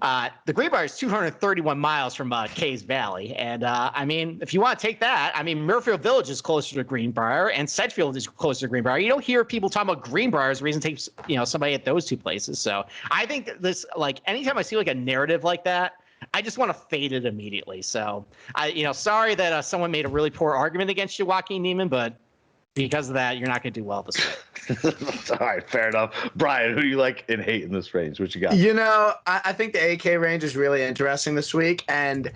the Greenbrier is 231 miles from Cays Valley. And, I mean, if you want to take that, I mean, Muirfield Village is closer to Greenbrier, and Sedgefield is closer to Greenbrier. You don't hear people talking about Greenbrier as a reason to take, somebody at those 2 places. So I think this, anytime I see, a narrative like that, I just want to fade it immediately. So, sorry that someone made a really poor argument against you, Joaquin Neiman, but because of that, you're not going to do well this week. All right, fair enough. Brian, who do you like and hate in this range? What you got? I think the 8K range is really interesting this week, and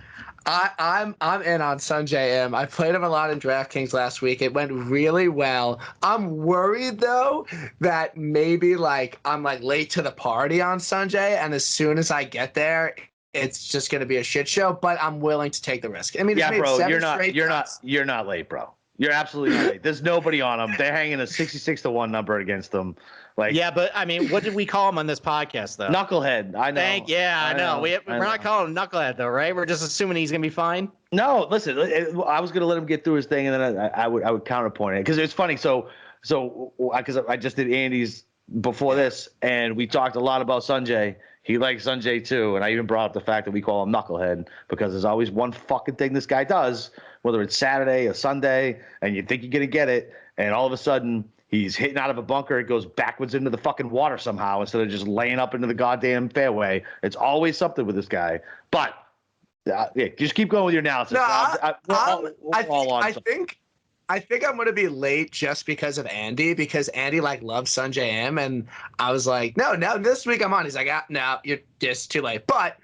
I'm in on Sung J M. I played him a lot in DraftKings last week. It went really well. I'm worried though that maybe I'm late to the party on Sung J, and as soon as I get there, it's just going to be a shit show. But I'm willing to take the risk. I mean, yeah, bro, you're not late, bro. You're absolutely right. There's nobody on them. They're hanging a 66-1 number against them. Like, yeah, but I mean, what did we call him on this podcast, though? Knucklehead. I know. I know. We're not calling him Knucklehead, though, right? We're just assuming he's gonna be fine. No, listen. I was gonna let him get through his thing, and then I would counterpoint it because it's funny. So because I just did Andy's before this, and we talked a lot about Sanjay. He likes Sanjay too, and I even brought up the fact that we call him Knucklehead because there's always one fucking thing this guy does, whether it's Saturday or Sunday, and you think you're gonna get it, and all of a sudden he's hitting out of a bunker. It goes backwards into the fucking water somehow instead of just laying up into the goddamn fairway. It's always something with this guy. But yeah, just keep going with your analysis. No, I think I'm gonna be late just because of Andy, because Andy loves Sanjay M, and I was like, no, this week I'm on. He's like, no, you're just too late. But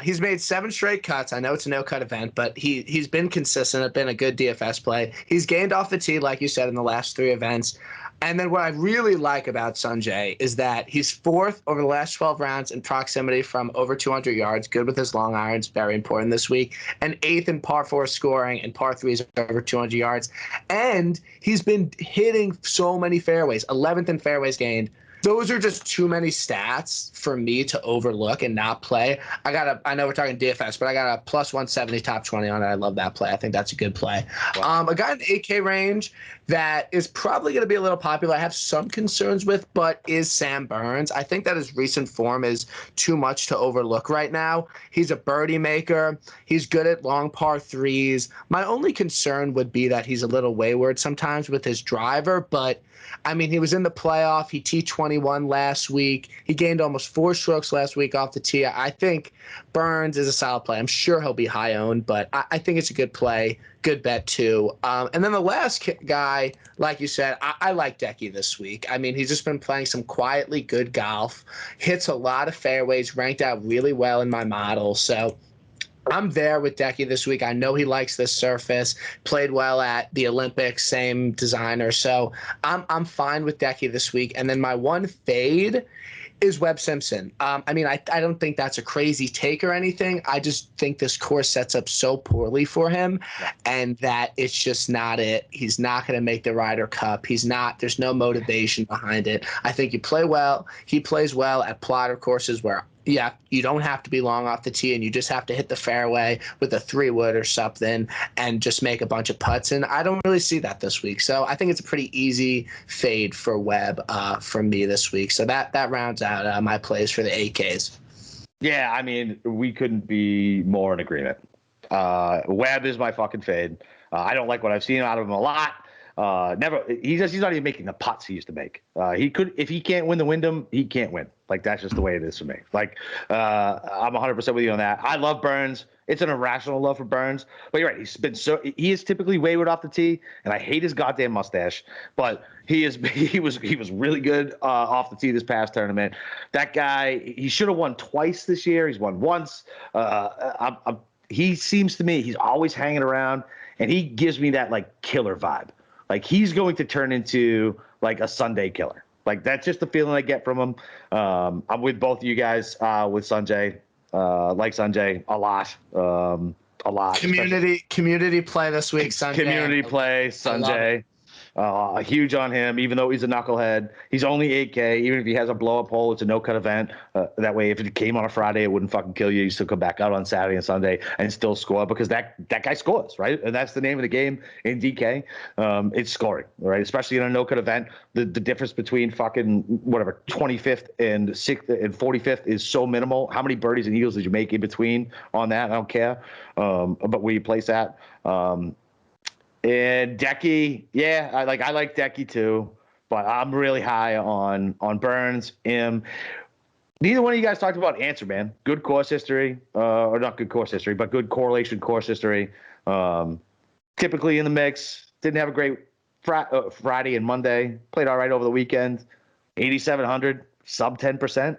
he's made 7 straight cuts. I know it's a no-cut event, but he's been consistent. It's been a good DFS play. He's gained off the tee, like you said, in the last 3 events. And then what I really like about Sanjay is that he's 4th over the last 12 rounds in proximity from over 200 yards, good with his long irons, very important this week, and 8th in par 4 scoring and par 3s over 200 yards. And he's been hitting so many fairways, 11th in fairways gained. Those are just too many stats for me to overlook and not play. I know we're talking DFS, but I got a plus 170 top 20 on it. I love that play. I think that's a good play. Wow. A guy in the 8K range that is probably going to be a little popular, I have some concerns with, but is Sam Burns. I think that his recent form is too much to overlook right now. He's a birdie maker. He's good at long par 3s. My only concern would be that he's a little wayward sometimes with his driver, but I mean, he was in the playoff. He T21 last week. He gained almost 4 strokes last week off the tee. I think Burns is a solid play. I'm sure he'll be high owned, but I think it's a good play. Good bet, too. And then the last guy, like you said, I like Decky this week. I mean, he's just been playing some quietly good golf, hits a lot of fairways, ranked out really well in my model. So I'm there with Decky this week. I know he likes this surface, played well at the Olympics, same designer. So I'm fine with Decky this week. And then my one fade is Webb Simpson. I mean, I don't think that's a crazy take or anything. I just think this course sets up so poorly for him and that it's just not it. He's not going to make the Ryder Cup. There's no motivation behind it. I think you play well. He plays well at plotter courses where you don't have to be long off the tee and you just have to hit the fairway with a 3-wood or something and just make a bunch of putts. And I don't really see that this week. So I think it's a pretty easy fade for Webb from me this week. So that rounds out my plays for the 8Ks. Yeah, I mean, we couldn't be more in agreement. Webb is my fucking fade. I don't like what I've seen out of him a lot. He's not even making the putts he used to make. If he can't win the Wyndham, he can't win. Like, that's just the way it is for me. Like, I'm 100% with you on that. I love Burns. It's an irrational love for Burns, but you're right. He is typically wayward off the tee, and I hate his goddamn mustache. But he was really good off the tee this past tournament. That guy, he should have won twice this year. He's won once. He seems to me he's always hanging around, and he gives me that like killer vibe. Like, he's going to turn into like a Sunday killer. Like, that's just the feeling I get from him. I'm with both of you guys with Sanjay. Like Sanjay a lot. A lot. Community play this week, Sanjay. Community play, Sanjay. Huge on him, even though he's a knucklehead. He's only 8K. Even if he has a blow-up hole, it's a no-cut event. That way, if it came on a Friday, it wouldn't fucking kill you. You still come back out on Saturday and Sunday and still score because that guy scores, right? And that's the name of the game in DK. It's scoring, right? Especially in a no-cut event. The difference between fucking whatever 25th and 6th and 45th is so minimal. How many birdies and eagles did you make in between on that? I don't care. But where you place that. And Decky, yeah, I like Decky too, but I'm really high on Burns. Neither one of you guys talked about Answer Man. Good course history, or not good course history, but good correlation course history. Typically in the mix. Didn't have a great Friday and Monday. Played all right over the weekend. 8,700, sub 10%.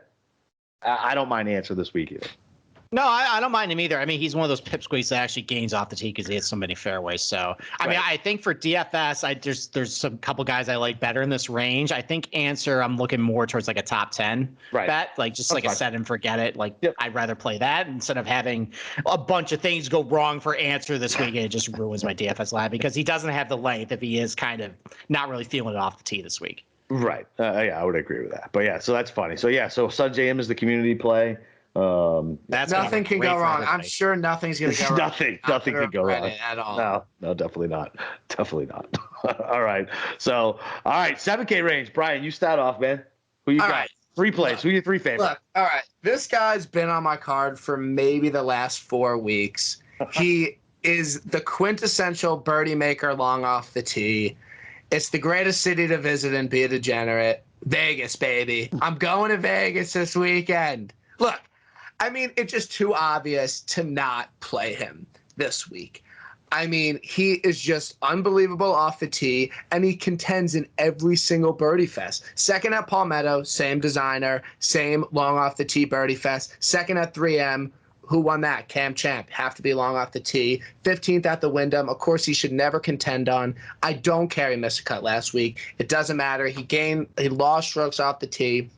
I don't mind Answer this week either. No, I don't mind him either. I mean, he's one of those pipsqueaks that actually gains off the tee because he hits so many fairways. So, I mean, I think for DFS, there's some couple guys I like better in this range. I think Answer, I'm looking more towards like a top 10 bet, like just like a set and forget it. Like I'd rather play that instead of having a bunch of things go wrong for Answer this week. And it just ruins my DFS lab because he doesn't have the length if he is kind of not really feeling it off the tee this week. Right. Yeah, I would agree with that. But yeah, so that's funny. So yeah, so Sud JM is the community play. That's nothing can go wrong. I'm sure nothing's gonna go wrong. Nothing can go wrong at all. No, definitely not. All right. So, all right, 7K range. Brian, you start off, man. Who you got? Right. 3 plays. Who are your 3 favorites? Look, all right. This guy's been on my card for maybe the last 4 weeks. He is the quintessential birdie maker long off the tee. It's the greatest city to visit and be a degenerate. Vegas, baby. I'm going to Vegas this weekend. Look, I mean, it's just too obvious to not play him this week. I mean, he is just unbelievable off the tee, and he contends in every single birdie fest. Second at Palmetto, same designer, same long off the tee birdie fest. Second at 3M, who won that? Cam Champ. Have to be long off the tee. 15th at the Wyndham. Of course, he should never contend on. I don't care he missed a cut last week. It doesn't matter. He lost strokes off the tee.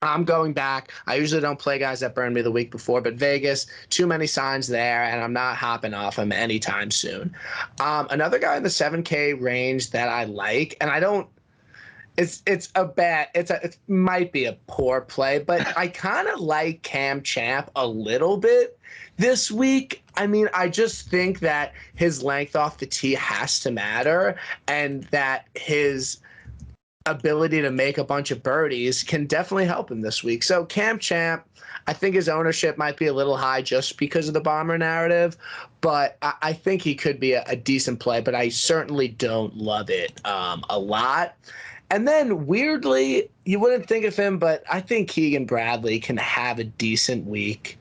I'm going back. I usually don't play guys that burned me the week before, but Vegas, too many signs there, and I'm not hopping off him anytime soon. Another guy in the 7K range that I like, and I don't. It might be a poor play, but I kind of like Cam Champ a little bit this week. I mean, I just think that his length off the tee has to matter, and that his ability to make a bunch of birdies can definitely help him this week. So Cam Champ, I think his ownership might be a little high just because of the bomber narrative, but I think he could be a decent play, but I certainly don't love it a lot. And then weirdly, you wouldn't think of him, but I think Keegan Bradley can have a decent week.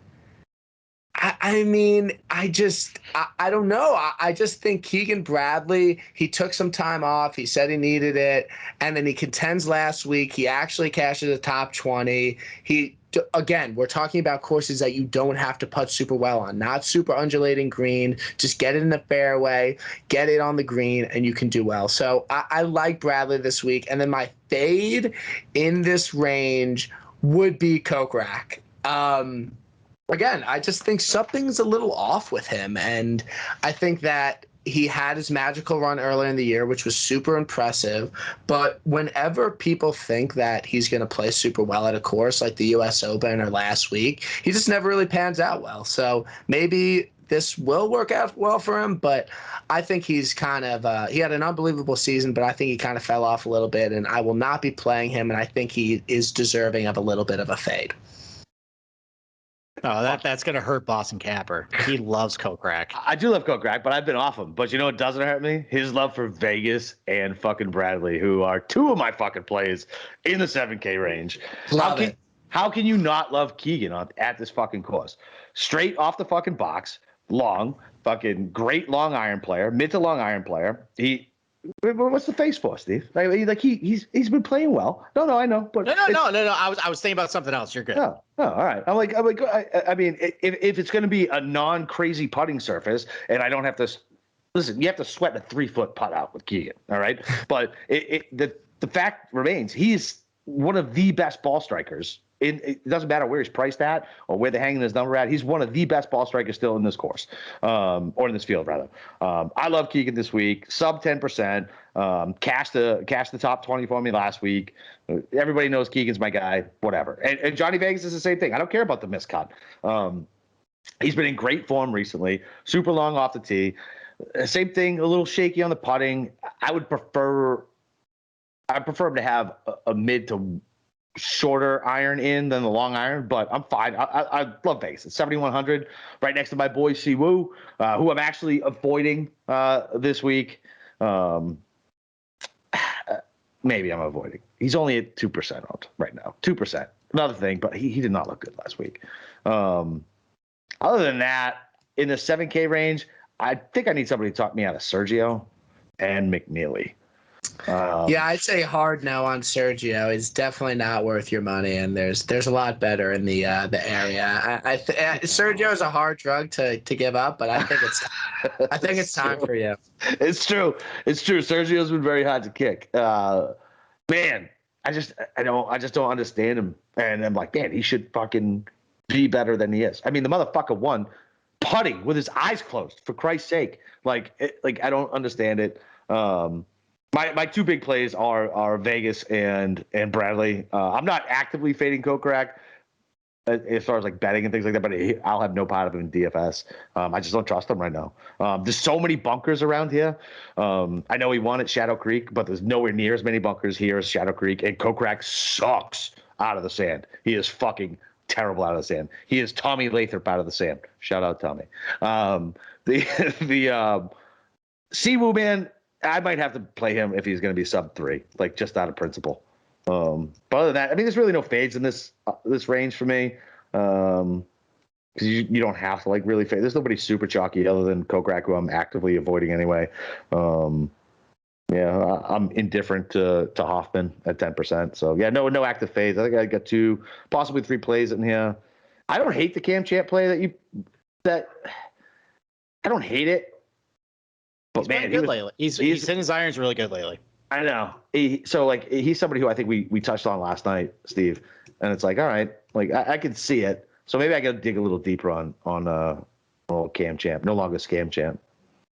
I mean, I don't know. I just think Keegan Bradley, he took some time off. He said he needed it. And then he contends last week. He actually cashes a top 20. Again, we're talking about courses that you don't have to putt super well on. Not super undulating green. Just get it in the fairway, get it on the green, and you can do well. So I like Bradley this week. And then my fade in this range would be Kokrak. Again, I just think something's a little off with him, and I think that he had his magical run earlier in the year, which was super impressive, but whenever people think that he's going to play super well at a course like the U.S. Open or last week, he just never really pans out well. So maybe this will work out well for him, but I think he's kind of he had an unbelievable season, but I think he kind of fell off a little bit, and I will not be playing him, and I think he is deserving of a little bit of a fade. Oh, that's going to hurt Boston Capper. He loves Kokrak. I do love Kokrak, but I've been off him. But you know what doesn't hurt me? His love for Vegas and fucking Bradley, who are 2 of my fucking plays in the 7K range. How can you not love Keegan at this fucking course? Straight off the fucking box, long, fucking great long iron player, mid to long iron player. What's the face for, Steve? Like he's been playing well. No, I know, but no. I was thinking about something else. You're good. Oh, all right. I'm like, I mean, if it's going to be a non-crazy putting surface, and I don't have to listen, you have to sweat a 3-foot putt out with Keegan. All right, but the fact remains, he's one of the best ball strikers. It doesn't matter where he's priced at or where they're hanging his number at. He's one of the best ball strikers still in this course, or in this field, rather. I love Keegan this week, sub 10%. Cashed the top 20 for me last week. Everybody knows Keegan's my guy, whatever. And Johnny Vegas is the same thing. I don't care about the miscut. He's been in great form recently, super long off the tee. Same thing, a little shaky on the putting. I prefer him to have a mid to shorter iron in than the long iron, but I'm fine. I love Vegas. It's 7,100, right next to my boy Siwoo, who I'm actually avoiding this week. Maybe I'm avoiding. He's only at 2% owned right now. 2%. Another thing, but he did not look good last week. Other than that, in the 7K range, I think I need somebody to talk me out of Sergio and McNeely. Yeah, I'd say hard no on Sergio. He's definitely not worth your money, and there's a lot better in the area. Sergio is a hard drug to give up, but I think it's time for you. It's true. It's true. Sergio's been very hard to kick. Man, I just don't understand him. And I'm like, man, he should fucking be better than he is. I mean, the motherfucker won putting with his eyes closed, for Christ's sake. Like I don't understand it. My two big plays are Vegas and Bradley. I'm not actively fading Kokrak as far as like betting and things like that, but I'll have no part of him in DFS. I just don't trust him right now. There's so many bunkers around here. I know he won at Shadow Creek, but there's nowhere near as many bunkers here as Shadow Creek. And Kokrak sucks out of the sand. He is fucking terrible out of the sand. He is Tommy Lathrop out of the sand. Shout out Tommy. The Siwoo, man, I might have to play him if he's going to be sub 3, like just out of principle. But other than that, I mean, there's really no fades in this range for me. Because you don't have to like really fade. There's nobody super chalky other than Kokrak, who I'm actively avoiding anyway. Yeah, I'm indifferent to Hoffman at 10%. So yeah, no active fades. I think I got 2, possibly 3 plays in here. I don't hate the Cam Champ play that I don't hate it. But he's been good lately. He's hitting his irons really good lately. I know. He's somebody who I think we touched on last night, Steve. And it's like, all right, like I can see it. So maybe I got to dig a little deeper on old Cam Champ. No longer Scam Champ.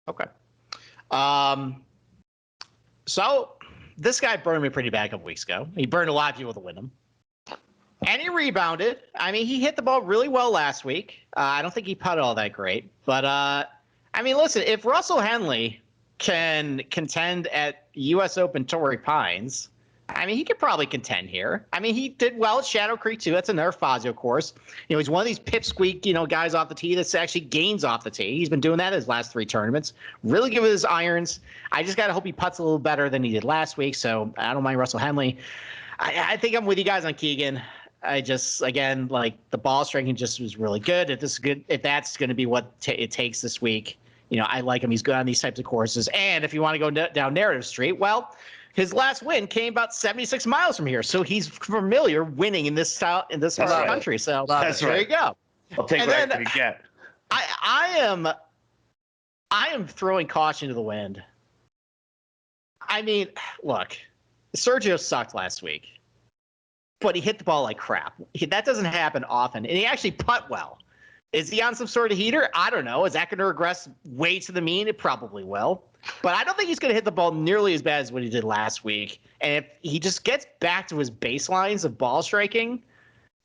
Okay. So this guy burned me pretty bad a couple weeks ago. He burned a lot of people to win him. And he rebounded. I mean, he hit the ball really well last week. I don't think he putted all that great. But, I mean, listen, if Russell Henley can contend at U.S. Open Torrey Pines, I mean, he could probably contend here. I mean, he did well at Shadow Creek, too. That's another Fazio course. You know, he's one of these pipsqueak, guys off the tee that actually gains off the tee. He's been doing that his last 3 tournaments. Really good with his irons. I just got to hope he putts a little better than he did last week, so I don't mind Russell Henley. I think I'm with you guys on Keegan. I just, again, like the ball striking just was really good. If that's going to be what it takes this week, I like him. He's good on these types of courses. And if you want to go down Narrative Street, well, his last win came about 76 miles from here, so he's familiar winning in this style in this part of the country. So there you go. I'll take what I can get. I am throwing caution to the wind. I mean, look, Sergio sucked last week, but he hit the ball like crap. That doesn't happen often, and he actually putt well. Is he on some sort of heater? I don't know. Is that going to regress way to the mean? It probably will. But I don't think he's going to hit the ball nearly as bad as what he did last week. And if he just gets back to his baselines of ball striking,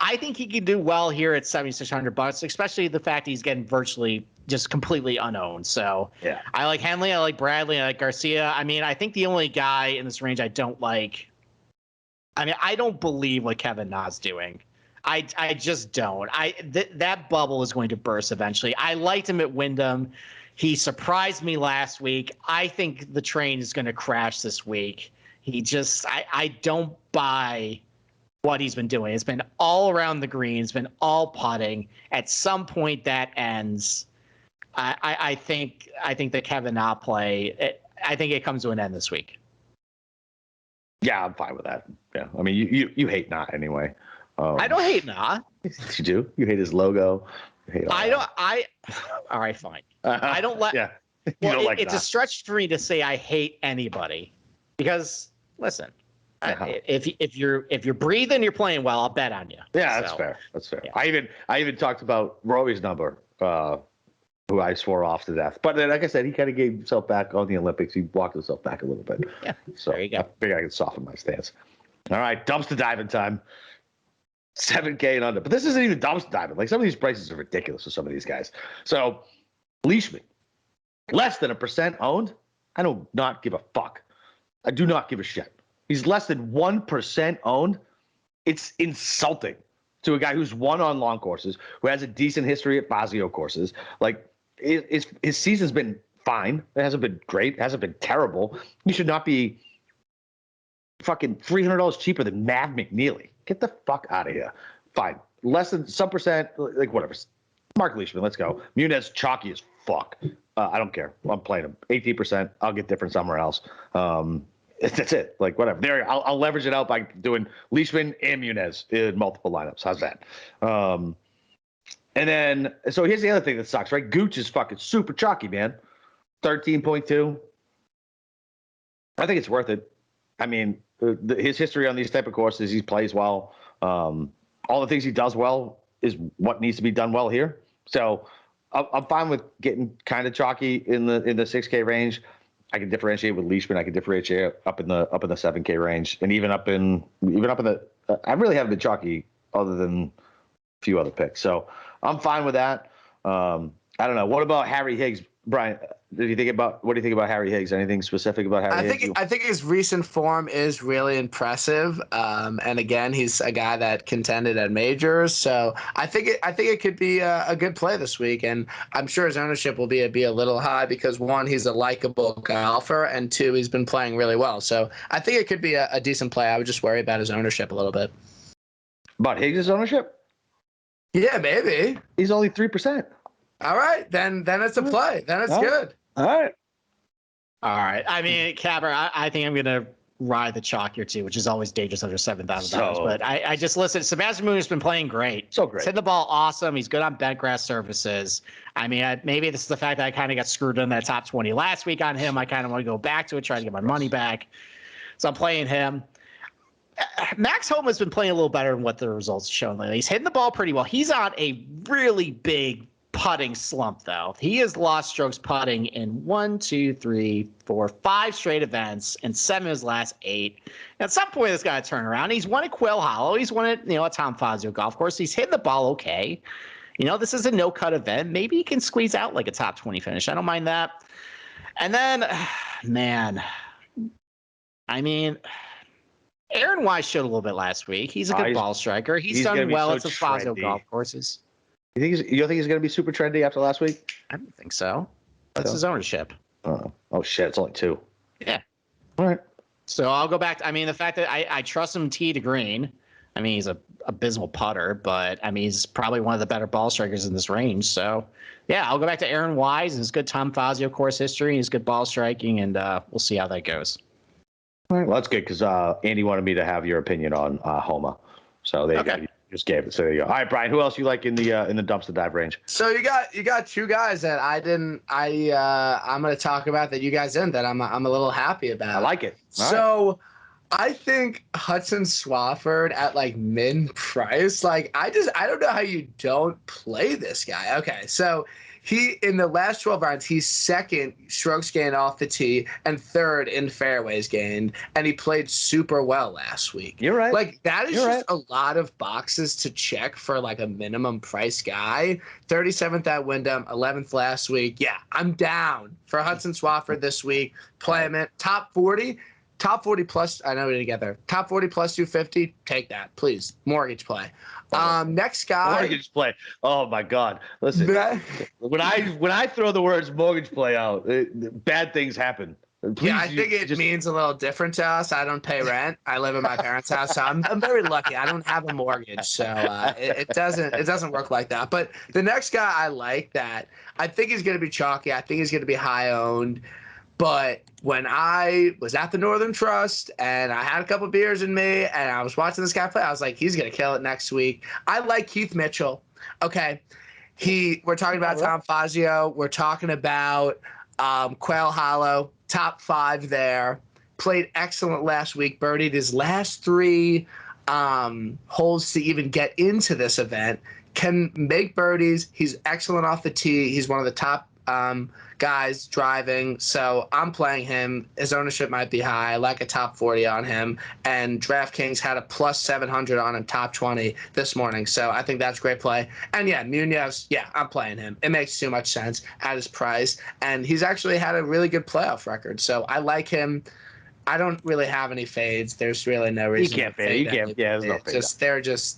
I think he can do well here at $7,600, especially the fact he's getting virtually just completely unowned. So yeah, I like Henley, I like Bradley, I like Garcia. I mean, I think the only guy in this range I don't like, I don't believe what Kevin Na's doing. I just don't. That bubble is going to burst eventually. I liked him at Wyndham. He surprised me last week. I think the train is going to crash this week. I don't buy what he's been doing. It's been all around the green. It's been all putting. At some point that ends. I think the Kevin Na play, I think it comes to an end this week. Yeah, I'm fine with that. Yeah, I mean, you hate Na anyway. I don't hate Na. You do? You hate his logo? All right, fine. I don't like. Yeah. It's a stretch for me to say I hate anybody, because listen, if you're breathing, you're playing well, I'll bet on you. Yeah, that's fair. That's fair. Yeah. I even talked about Rory's number, who I swore off to death. But then, like I said, he kind of gave himself back on the Olympics. He walked himself back a little bit. Yeah. So there you go. I figured I could soften my stance. All right, dumpster diving time. 7K and under. But this isn't even dumpster diving. Like, some of these prices are ridiculous for some of these guys. So, Leishman, less than 1% owned? I do not give a fuck. I do not give a shit. He's less than 1% owned. It's insulting to a guy who's won on long courses, who has a decent history at Fazio courses. Like, his season's been fine. It hasn't been great. It hasn't been terrible. He should not be fucking $300 cheaper than Mav McNeely. Get the fuck out of here. Fine. Less than some percent, like whatever. Mark Leishman, let's go. Muniz, chalky as fuck. I don't care. I'm playing him. 18%. I'll get different somewhere else. That's it. Like, whatever. There, I'll leverage it out by doing Leishman and Munez in multiple lineups. How's that? And then, so here's the other thing that sucks, right? Gooch is fucking super chalky, man. 13.2. I think it's worth it. I mean, his history on these type of courses, he plays well. All the things he does well is what needs to be done well here. So I'm fine with getting kind of chalky in the 6K range. I can differentiate with Leishman. I can differentiate up in the 7K range, and even up in the. I really haven't been chalky other than a few other picks, so I'm fine with that. I don't know. What about Harry Higgs, Brian? What do you think about Harry Higgs? Anything specific about Harry Higgs? I think his recent form is really impressive. And again, he's a guy that contended at majors, so I think it could be a good play this week. And I'm sure his ownership will be a little high because, one, he's a likable golfer, and two, he's been playing really well. So I think it could be a decent play. I would just worry about his ownership a little bit. About Higgs' ownership? Yeah, maybe. He's only 3%. All right, then it's a play. Then it's good. All right. I mean, Cabber, I think I'm going to ride the chalk here too, which is always dangerous under $7,000. But I just listen. Sebastian Moon has been playing great. So great. He's hitting the ball awesome. He's good on bent grass surfaces. I mean, maybe this is the fact that I kind of got screwed in that top 20 last week on him. I kind of want to go back to it, try to get my money back. So I'm playing him. Max Homa has been playing a little better than what the results show lately. He's hitting the ball pretty well. He's on a really big putting slump, though. He has lost strokes putting in 5 straight events and 7 of his last 8. At some point, it's got to turn around. He's won at Quail Hollow. He's won at a Tom Fazio golf course. He's hitting the ball okay. This is a no-cut event. Maybe he can squeeze out like a top 20 finish. I don't mind that. And then, man, I mean, Aaron Wise showed a little bit last week. He's a good ball striker. He's done well at some Fazio golf courses. You don't think he's going to be super trendy after last week? I don't think so. That's his ownership. Oh shit! It's only 2. Yeah. All right. So I'll go back. I mean, the fact that I trust him tee to green. I mean, he's a abysmal putter, but I mean, he's probably one of the better ball strikers in this range. So, yeah, I'll go back to Aaron Wise and his good Tom Fazio course history, his good ball striking, and we'll see how that goes. All right. Well, that's good because Andy wanted me to have your opinion on Homa. So there you go. Just gave it. So there you go. All right, Brian. Who else you like in the dumpster dive range? So you got 2 guys that I'm going to talk about that you guys didn't, that I'm a little happy about. I like it. All right. I think Hudson Swafford at like min price. Like I don't know how you don't play this guy. Okay, so he in the last 12 rounds, he's second strokes gained off the tee and third in fairways gained, and he played super well last week. You're right. Like that is just a lot of boxes to check for like a minimum price guy. 37th at Wyndham, 11th last week. Yeah, I'm down for Hudson Swafford this week. Play him at top 40. Top 40 plus, I know we didn't get there. Top 40 plus 250, take that, please. Mortgage play. Next guy. Mortgage play. Oh my God! Listen, when I throw the words mortgage play out, bad things happen. Please, I think it means a little different to us. I don't pay rent. I live in my parents' house, so I'm very lucky. I don't have a mortgage, so it doesn't work like that. But the next guy I like that I think he's going to be chalky. I think he's going to be high owned. But when I was at the Northern Trust and I had a couple beers in me and I was watching this guy play, I was like, he's going to kill it next week. I like Keith Mitchell. Okay. We're talking about Tom Fazio. We're talking about Quail Hollow, top 5 there. Played excellent last week. Birdied his last 3 holes to even get into this event. Can make birdies. He's excellent off the tee. He's one of the top guys driving, so I'm playing him. His ownership might be high. I like a top 40 on him, and DraftKings had a plus 700 on him, top 20 this morning, so I think that's a great play. And yeah, Munez, yeah, I'm playing him. It makes too much sense at his price, and he's actually had a really good playoff record, so I like him. I don't really have any fades. There's really no reason. You can't fade. You can't. Yeah, there's no fade.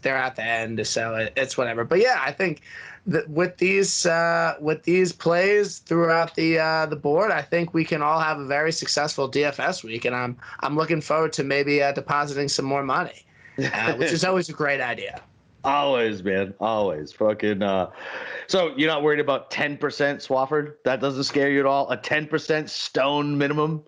They're at the end, so it's whatever. But yeah, I think that with these plays throughout the board, I think we can all have a very successful DFS week, and I'm looking forward to maybe depositing some more money, which is always a great idea. Always, man. Always. Fucking. So you're not worried about 10% Swafford? That doesn't scare you at all? A 10% stone minimum?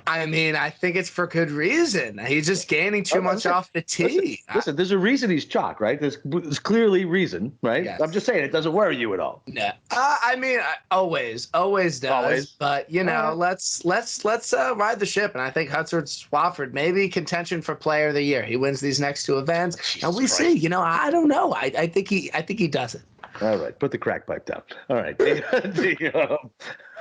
I mean, I think it's for good reason. He's just gaining too much off the tee. Listen, there's a reason he's chalk, right? There's clearly reason, right? Yes. I'm just saying it doesn't worry you at all. No, I mean, always does. Always. But let's ride the ship. And I think Hudson Swafford maybe contention for Player of the Year. He wins these next two events, and we see. I don't know. I think he does it. All right, put the crack pipe down. All right.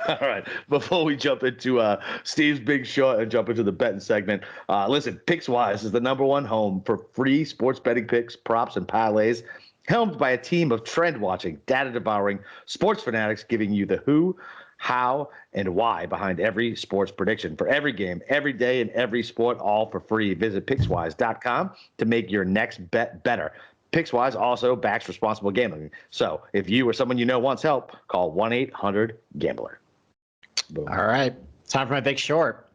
All right. Before we jump into Steve's Big Short and jump into the betting segment, listen, PicksWise is the #1 home for free sports betting picks, props, and parlays, helmed by a team of trend-watching, data-devouring sports fanatics giving you the who, how, and why behind every sports prediction for every game, every day, and every sport, all for free. Visit PicksWise.com to make your next bet better. PicksWise also backs responsible gambling. So if you or someone you know wants help, call 1-800-GAMBLER. Boom. All right. Time for my Big Short.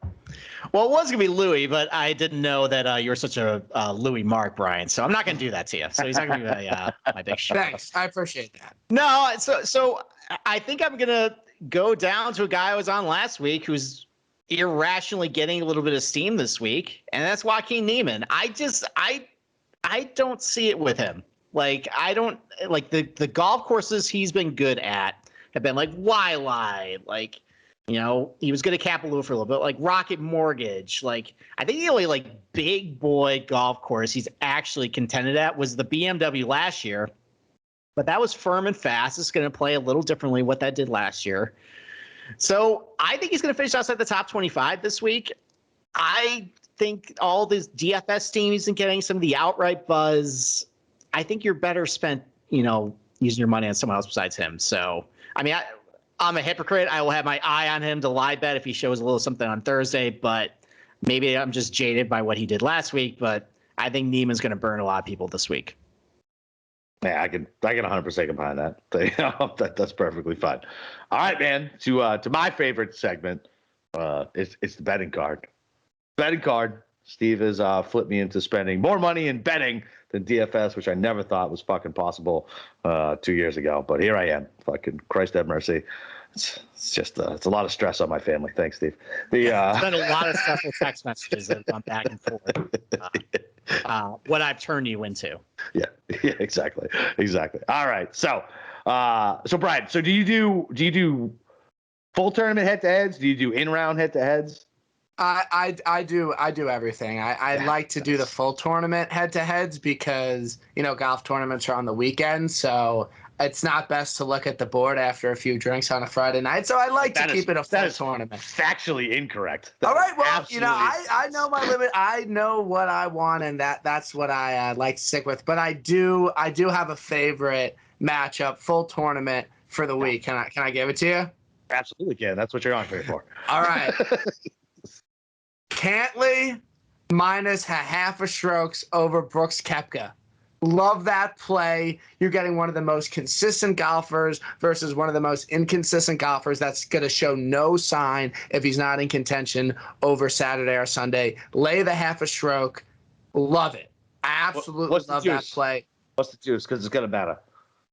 Well, it was going to be Louis, but I didn't know that you were such a Louis Mark, Brian. So I'm not going to do that to you. So he's not going to be my Big Short. Thanks. I appreciate that. No, so I think I'm going to go down to a guy I was on last week who's irrationally getting a little bit of steam this week, and that's Joaquin Niemann. I don't see it with him. Like, I don't like the golf courses he's been good at have been like Waialae, like, he was good at Kapalua for a little bit, like Rocket Mortgage. Like, I think the only like big boy golf course he's actually contended at was the BMW last year, but that was firm and fast. It's going to play a little differently what that did last year. So I think he's going to finish outside the top 25 this week. I think all this DFS team isn't getting some of the outright buzz. I think you're better spent, using your money on someone else besides him. So, I mean, I'm a hypocrite. I will have my eye on him to live bet if he shows a little something on Thursday, but maybe I'm just jaded by what he did last week. But I think Niemann's going to burn a lot of people this week. Yeah, I can 100% get behind that. That's perfectly fine. All right, man. To my favorite segment, it's the betting card. Betting card. Steve has flipped me into spending more money in betting than DFS, which I never thought was fucking possible 2 years ago. But here I am. Fucking Christ have mercy. It's just it's a lot of stress on my family. Thanks, Steve. It's been a lot of stressful text messages that have gone back and forth. What I've turned you into. Yeah, exactly. All right. So Brian, so do you do full tournament head-to-heads? Do you do in-round head-to-heads? I do everything. I like to do the full tournament head-to-heads because, golf tournaments are on the weekend, so it's not best to look at the board after a few drinks on a Friday night. So I like to keep it a full tournament. Factually incorrect. All right, well, I know my limit. I know what I want, and that's what I like to stick with. But I do have a favorite matchup, full tournament for the week. Can I give it to you? Absolutely can. That's what you're on here for. All right. Cantley minus half a strokes over Brooks Koepka. Love that play. You're getting one of the most consistent golfers versus one of the most inconsistent golfers that's going to show no sign if he's not in contention over Saturday or Sunday. Lay the half a stroke. Love it. I absolutely love that play. What's the juice? Because it's going to matter.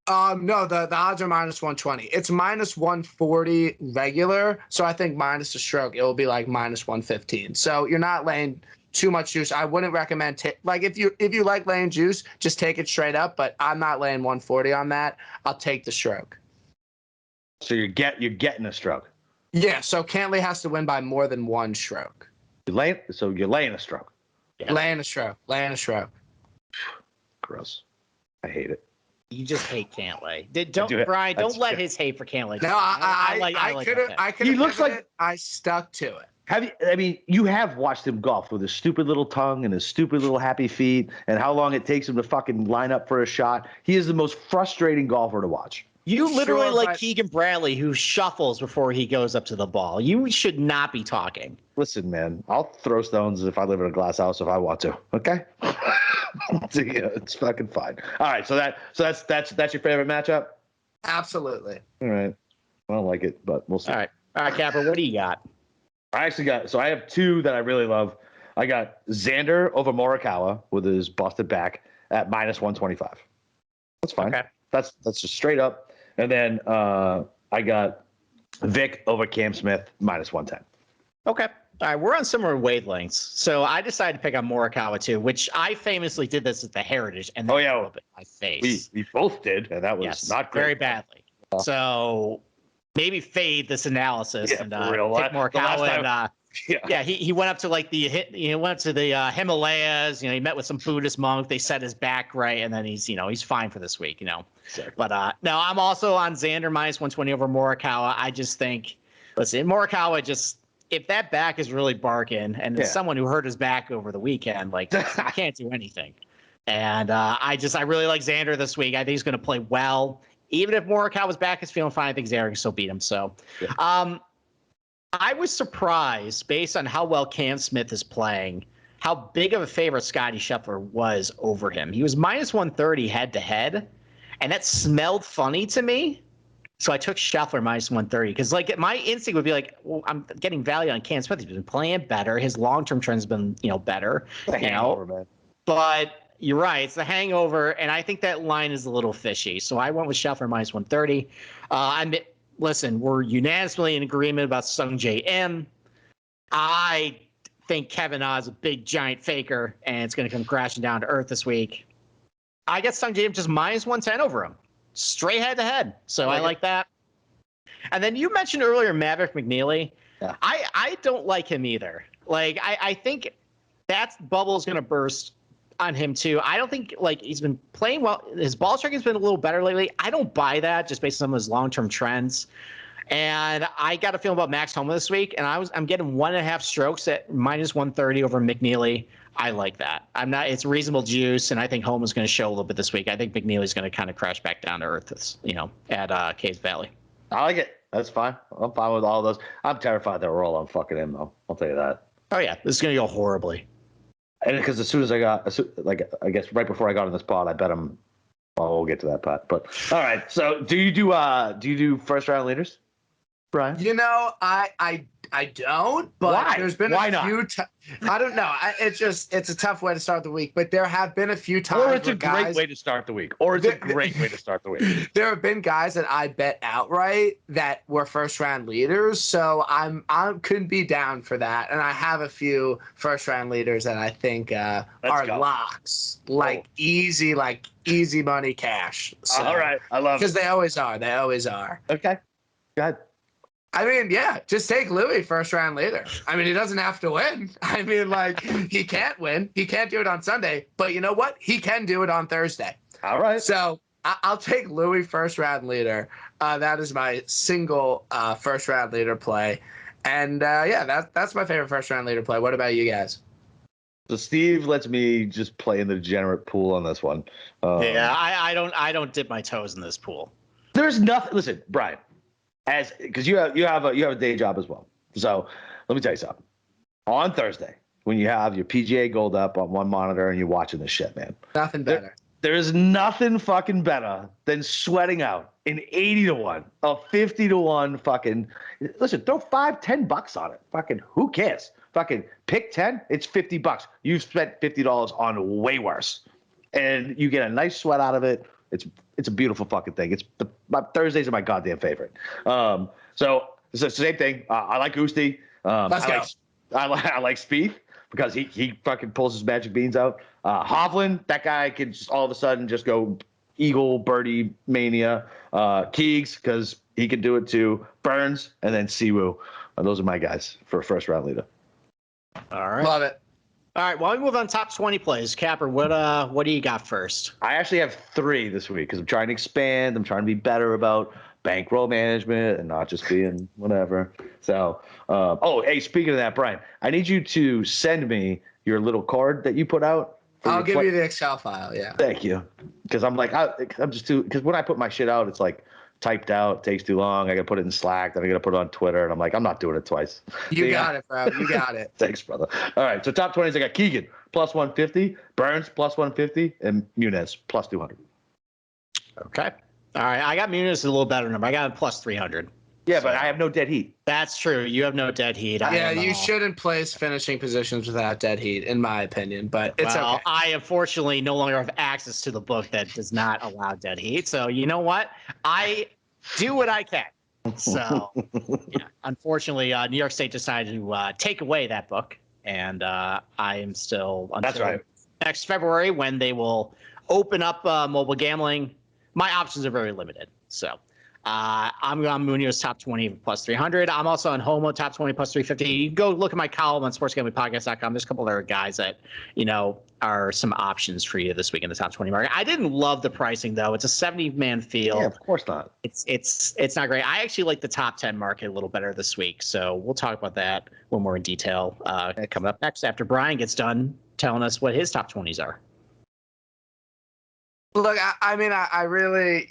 No, the odds are minus 120. It's minus 140 regular, so I think minus a stroke, it will be like minus 115. So you're not laying too much juice. I wouldn't recommend if you like laying juice, just take it straight up. But I'm not laying 140 on that. I'll take the stroke. So you're getting a stroke. Yeah. So Cantley has to win by more than one stroke. You're laying a stroke. Yeah. Laying a stroke. Gross. I hate it. You just hate Cantley. Brian, don't let his hate for Cantley. No, I could. He looks like I stuck to it. You have watched him golf with his stupid little tongue and his stupid little happy feet and how long it takes him to fucking line up for a shot. He is the most frustrating golfer to watch. You literally like Keegan Bradley, who shuffles before he goes up to the ball. You should not be talking. Listen, man, I'll throw stones if I live in a glass house if I want to. Okay. Yeah, it's fucking fine. All right, so that's your favorite matchup? Absolutely. All right. I don't like it, but we'll see. All right, Capper, what do you got? I have two that I really love. I got Xander over Morikawa with his busted back at minus 125. That's fine. Okay. That's just straight up. And then I got Vic over Cam Smith minus 110. Okay. All right, we're on similar wavelengths. So I decided to pick on Morikawa too, which I famously did this at the Heritage, and that blew up in my face. We both did, and that was not great. Very badly. So maybe fade this analysis and pick Morikawa. And he went up to like the Himalayas. He met with some Buddhist monk. They set his back right, and then he's fine for this week. Sure. But no, I'm also on Xander -120 over Morikawa. I just think, listen, Morikawa just. If that back is really barking, and it's someone who hurt his back over the weekend, like he can't do anything. And I really like Xander this week. I think he's going to play well. Even if Morikawa's back is feeling fine, I think Xander can still beat him. So I was surprised, based on how well Cam Smith is playing, how big of a favorite Scottie Scheffler was over him. He was -130 head-to-head, and that smelled funny to me. So I took Scheffler -130 because, like, my instinct would be like, well, I'm getting value on Cam Smith. He's been playing better. His long-term trend's been, better. Man. But you're right. It's the hangover, and I think that line is a little fishy. So I went with Scheffler -130. Listen, we're unanimously in agreement about Sung J M. I think Kevin Na is a big, giant faker, and it's going to come crashing down to earth this week. I got Sung J M just -110 over him. Straight head-to-head. So I like that. And then you mentioned earlier Maverick McNeely. Yeah. I don't like him either. Like, I think that bubble is going to burst on him too. I don't think, like, he's been playing well. His ball striking has been a little better lately. I don't buy that just based on some of his long-term trends. And I got a feeling about Max Homa this week, and I'm getting 1.5 strokes at -130 over McNeely. I like that. It's reasonable juice, and I think Homa's going to show a little bit this week. I think McNeely's going to kind of crash back down to earth, at Caves Valley. I like it. That's fine. I'm fine with all those. I'm terrified that we're all on fucking him, though. I'll tell you that. Oh, yeah. This is going to go horribly. And because as soon as I guess right before I got on this pod, I bet him. Well, we'll get to that part. But all right. So do you do first round leaders, Brian? I don't, but Why? There's been Why a not? few I don't know. It's a tough way to start the week, but there have been a few times Or it's a great way to start the week. There have been guys that I bet outright that were first round leaders, so I could be down for that. And I have a few first round leaders that I think are locks, easy money cash. So, all right, I love it because they always are. Okay, go ahead. I mean, yeah, just take Louis first round leader. I mean, he doesn't have to win. I mean, he can't win. He can't do it on Sunday. But you know what? He can do it on Thursday. All right. So I'll take Louis first round leader. That is my single first round leader play. And that's my favorite first round leader play. What about you guys? So Steve lets me just play in the degenerate pool on this one. I don't dip my toes in this pool. There's nothing. Listen, Brian. Because you have a day job as well. So let me tell you something. On Thursday, when you have your PGA Gold up on one monitor and you're watching this shit, man. Nothing better. There is nothing fucking better than sweating out an 80-1, a 50-1 fucking. Listen, throw $5-10 on it. Fucking who cares? Fucking pick 10. It's $50. You've spent $50 on way worse, and you get a nice sweat out of it. It's a beautiful fucking thing. My Thursdays are my goddamn favorite. So it's the same thing. I like Usti. Let's go. I like Spieth because he fucking pulls his magic beans out. Hovland, that guy can just all of a sudden just go eagle birdie mania. Keegs, because he can do it too. Burns, and then Siwoo. Those are my guys for first round leader. All right. Love it. All right, while we move on top 20 plays, Capper, what do you got first? I actually have 3 this week because I'm trying to expand. I'm trying to be better about bankroll management and not just being whatever. So, hey, speaking of that, Brian, I need you to send me your little card that you put out. I'll give you the Excel file, yeah. Thank you. Because I'm just too, because when I put my shit out, it's like typed out, takes too long. I got to put it in Slack, then I got to put it on Twitter, and I'm like, I'm not doing it twice. You got it, bro. You got it. Thanks, brother. All right, so top 20s, I got Keegan, +150, Burns, +150, and Muniz, +200. Okay. All right, I got Muniz a little better number. I got him +300. Yeah, but I have no dead heat. That's true. You have no dead heat. You shouldn't place finishing positions without dead heat, in my opinion, but it's okay. I unfortunately no longer have access to the book that does not allow dead heat. So you know what? I do what I can. So, yeah, unfortunately, New York State decided to take away that book, and I am still until next February when they will open up mobile gambling. My options are very limited, so. I'm on Munoz top 20 plus 300. I'm also on Homo top 20 plus 350. You can go look at my column on sportsgamblingpodcast.com. There's a couple other guys that, are some options for you this week in the top 20 market. I didn't love the pricing though. It's a 70-man field. Yeah, of course not. It's not great. I actually like the top 10 market a little better this week. So we'll talk about that one more in detail coming up next after Brian gets done telling us what his top 20s are. Look, I mean, I really,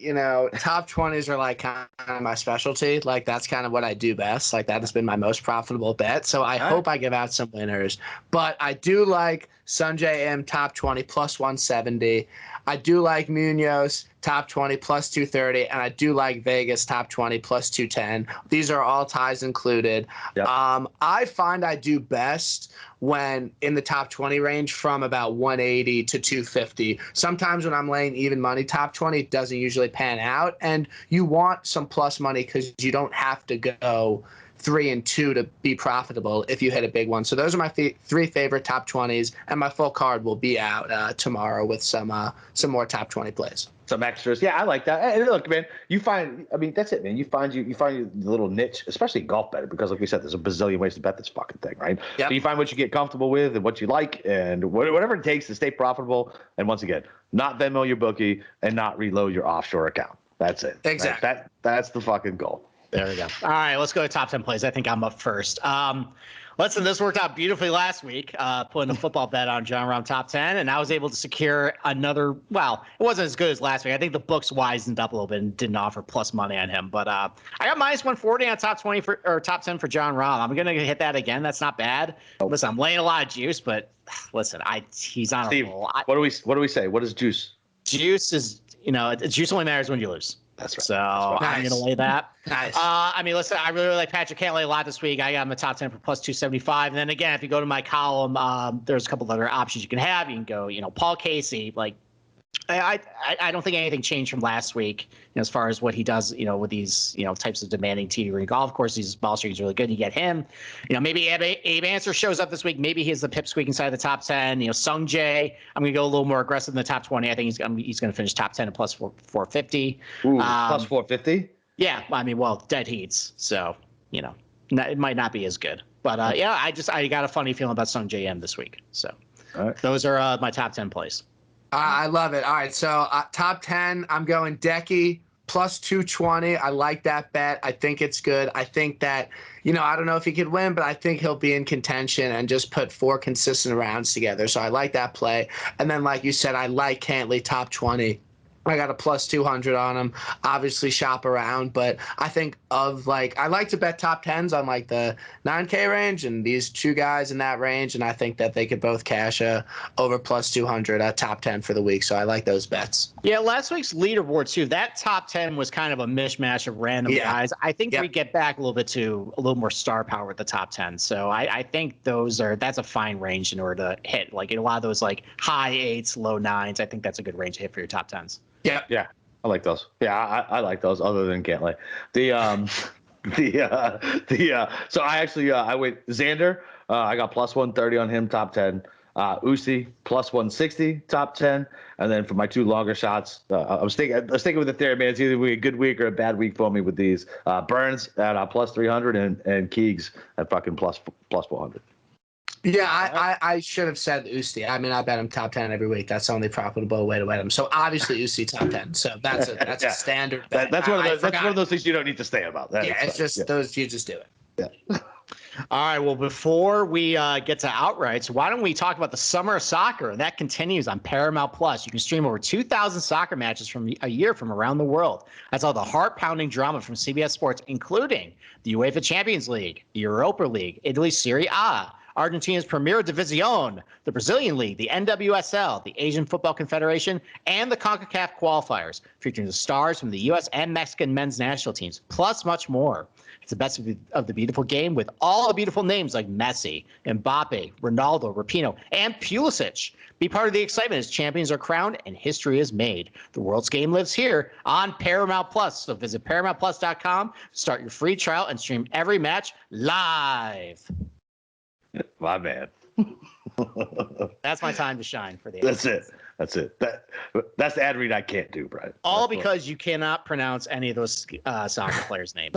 top 20s are like kind of my specialty. Like, that's kind of what I do best. Like, that has been my most profitable bet. So I hope I give out some winners. But I do like Sanjay M top 20 plus 170. I do like Munoz top 20 plus 230. And I do like Vegas top 20 plus 210. These are all ties included. Yep. I find I do best when in the top 20 range from about 180 to 250. Sometimes when I'm laying even money top 20, it doesn't usually pan out. And you want some plus money because you don't have to go 3 and 2 to be profitable if you hit a big one. So those are my three favorite top 20s, and my full card will be out tomorrow with some more top 20 plays. Some extras. Yeah, I like that. And look, man, that's it, man. You find your little niche, especially golf betting, because like we said, there's a bazillion ways to bet this fucking thing, right? Yep. So you find what you get comfortable with and what you like and whatever it takes to stay profitable. And once again, not Venmo your bookie and not reload your offshore account. That's it. Exactly. That's the fucking goal. There we go. All right, let's go to top 10 plays. I think I'm up first. Listen, this worked out beautifully last week, putting a football bet on John Rahm top 10, and I was able to secure another. Well, it wasn't as good as last week. I think the books wisened up a little bit and didn't offer plus money on him. But I got minus 140 on top 20 or top 10 for John Rahm. I'm going to hit that again. That's not bad. Listen, I'm laying a lot of juice, but listen, he's on Steve, a roll. What do we say? What is juice? Juice is, juice only matters when you lose. That's right. So That's I'm going to lay that. Nice. Listen, I really like Patrick Cantlay a lot this week. I got him a top 10 for plus 275. And then again, if you go to my column, there's a couple of other options you can have. You can go, Paul Casey. Like, I don't think anything changed from last week as far as what he does, with these, types of demanding tee green golf course. These ball streaks really good. You get him. Maybe Abe Answer shows up this week. Maybe he has the pipsqueak inside the top 10. Sung Jae, I'm going to go a little more aggressive in the top 20. I think he's going to finish top 10 and plus 450. Ooh, plus 450? Yeah. Dead heats. So, it might not be as good. But, I got a funny feeling about Sung Jae M this week. So those are my top 10 plays. I love it. All right, so top 10, I'm going Decky plus 220. I like that bet. I think it's good. I think that, I don't know if he could win, but I think he'll be in contention and just put 4 consistent rounds together. So I like that play. And then, like you said, I like Cantlay top 20. I got a plus 200 on him. Obviously shop around, but I think I like to bet top 10s on like the 9K range and these two guys in that range. And I think that they could both cash over plus 200 at top 10 for the week. So I like those bets. Yeah. Last week's leaderboard too, that top 10 was kind of a mishmash of random guys. I think we get back a little bit to a little more star power with the top 10. So I think that's a fine range in order to hit like a lot of those like high 8s, low 9s. I think that's a good range to hit for your top 10s. Yeah, I like those. Yeah, I like those. Other than Cantlay, So I actually I went Xander. I got plus 130 on him, top 10. Usyk plus 160, top 10. And then for my 2 longer shots, I was sticking with the theory, man. It's either a good week or a bad week for me with these. Burns at plus 300 and Keegs at fucking plus 400. Yeah, I should have said Usyk. I bet him top 10 every week. That's the only profitable way to bet him. So obviously Usyk top 10. So that's a standard bet. That's one of those things you don't need to stay about. Those you just do it. Yeah. All right. Well, before we get to outrights, why don't we talk about the summer of soccer? That continues on Paramount Plus. You can stream over 2,000 soccer matches from a year from around the world. That's all the heart-pounding drama from CBS Sports, including the UEFA Champions League, the Europa League, Italy's Serie A, Argentina's Premier Division, the Brazilian League, the NWSL, the Asian Football Confederation, and the CONCACAF qualifiers, featuring the stars from the U.S. and Mexican men's national teams, plus much more. It's the best of the beautiful game with all the beautiful names like Messi, Mbappe, Ronaldo, Rapinoe, and Pulisic. Be part of the excitement as champions are crowned and history is made. The world's game lives here on Paramount Plus. So visit ParamountPlus.com, start your free trial, and stream every match live. My man. That's my time to shine for the That's it. That's it. That's the ad read I can't do, Brian. All because you cannot pronounce any of those soccer players' names.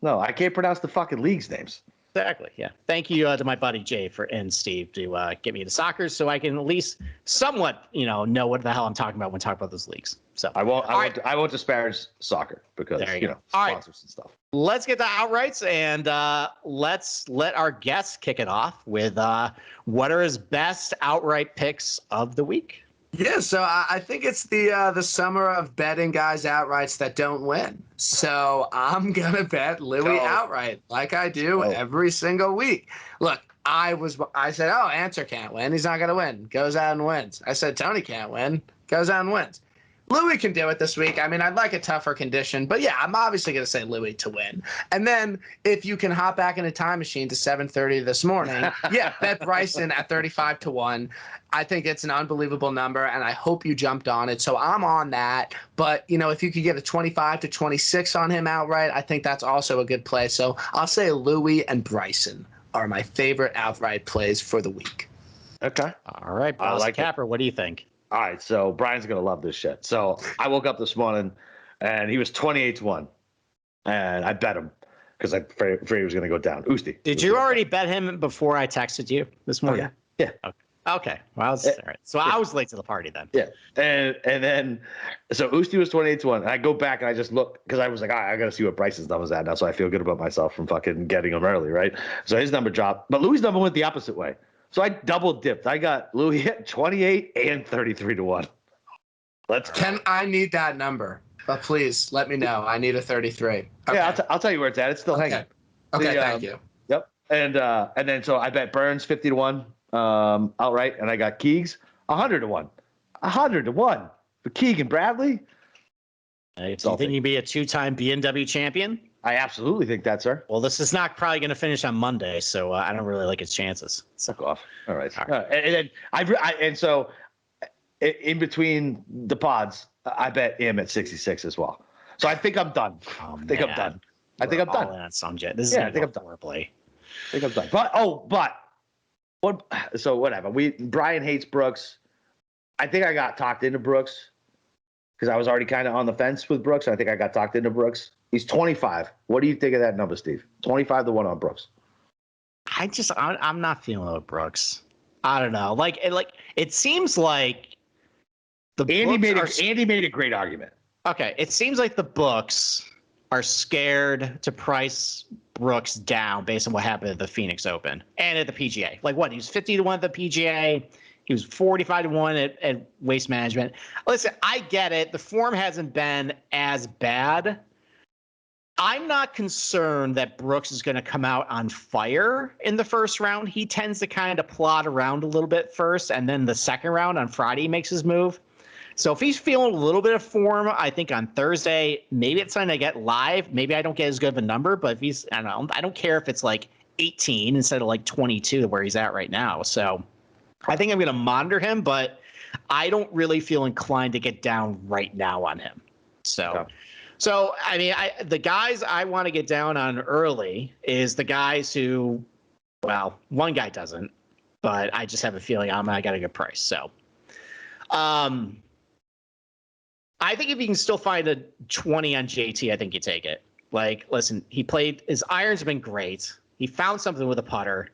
No, I can't pronounce the fucking league's names. Exactly. Yeah. Thank you to my buddy Jay and Steve to get me to soccer, so I can at least somewhat, know what the hell I'm talking about when talking about those leagues. So I won't disparage soccer because sponsors and stuff. Let's get to outrights and let's let our guests kick it off with what are his best outright picks of the week. Yeah, so I think it's the summer of betting guys outrights that don't win. So I'm gonna bet Louis outright, like I do every single week. Look, I said, Answer can't win. He's not gonna win. Goes out and wins. I said Tony can't win. Goes out and wins. Louis can do it this week. I mean, I'd like a tougher condition, but yeah, I'm obviously going to say Louis to win. And then if you can hop back in a time machine to 7:30 this morning, bet Bryson at 35-1. I think it's an unbelievable number, and I hope you jumped on it. So I'm on that. But, if you could get a 25-26 on him outright, I think that's also a good play. So I'll say Louis and Bryson are my favorite outright plays for the week. Okay. All right, Boss Capper, what do you think? All right, so Brian's going to love this shit. So I woke up this morning, and he was 28-1, and I bet him because I afraid he was going to go down. Usti. Did you already bet him before I texted you this morning? Oh, yeah. Okay. Well, all right. So I was late to the party then. Yeah. And then, so Usti was 28-1, and I go back and I just look because I was like, all right, I got to see what Bryce's number's at now, so I feel good about myself from fucking getting him early, right? So his number dropped, but Louis' number went the opposite way. So I double dipped. I got Louis at 28 and 33-1. I need that number, but please let me know. I need a 33. Okay. Yeah, I'll tell you where it's at. It's still hanging. Okay, thank you. Yep. And then so I bet Burns 50-1 outright, and I got Keegs 100-1. 100-1 for Keegan Bradley. Do you think he'd be a two-time B&W champion? I absolutely think that, sir. Well, this is not probably going to finish on Monday, so I don't really like his chances. Suck off. All right. And then so in between the pods, I bet him at 66 as well. So I think I'm done. I'm done. I think I'm done. On some jet. This is going to go horribly. I think I'm done. So whatever. Brian hates Brooks. I think I got talked into Brooks because I was already kind of on the fence with Brooks. I think I got talked into Brooks. He's 25. What do you think of that number, Steve? 25-1 on Brooks. I'm not feeling it with Brooks. I don't know. It seems like Andy made a great argument. Okay, it seems like the books are scared to price Brooks down based on what happened at the Phoenix Open and at the PGA. He was 50-1 at the PGA. He was 45-1 at Waste Management. Listen, I get it. The form hasn't been as bad. I'm not concerned that Brooks is going to come out on fire in the first round. He tends to kind of plod around a little bit first, and then the second round on Friday he makes his move. So if he's feeling a little bit of form, I think on Thursday, maybe it's time to get live. Maybe I don't get as good of a number, but if I don't care if it's 18 instead of 22 where he's at right now. So I think I'm going to monitor him, but I don't really feel inclined to get down right now on him. So, I mean, the guys I want to get down on early is the guys who, well, one guy doesn't, but I just have a feeling I got a good price. So, I think if you can still find a 20 on JT, I think you take it. Listen, his irons have been great. He found something with a putter,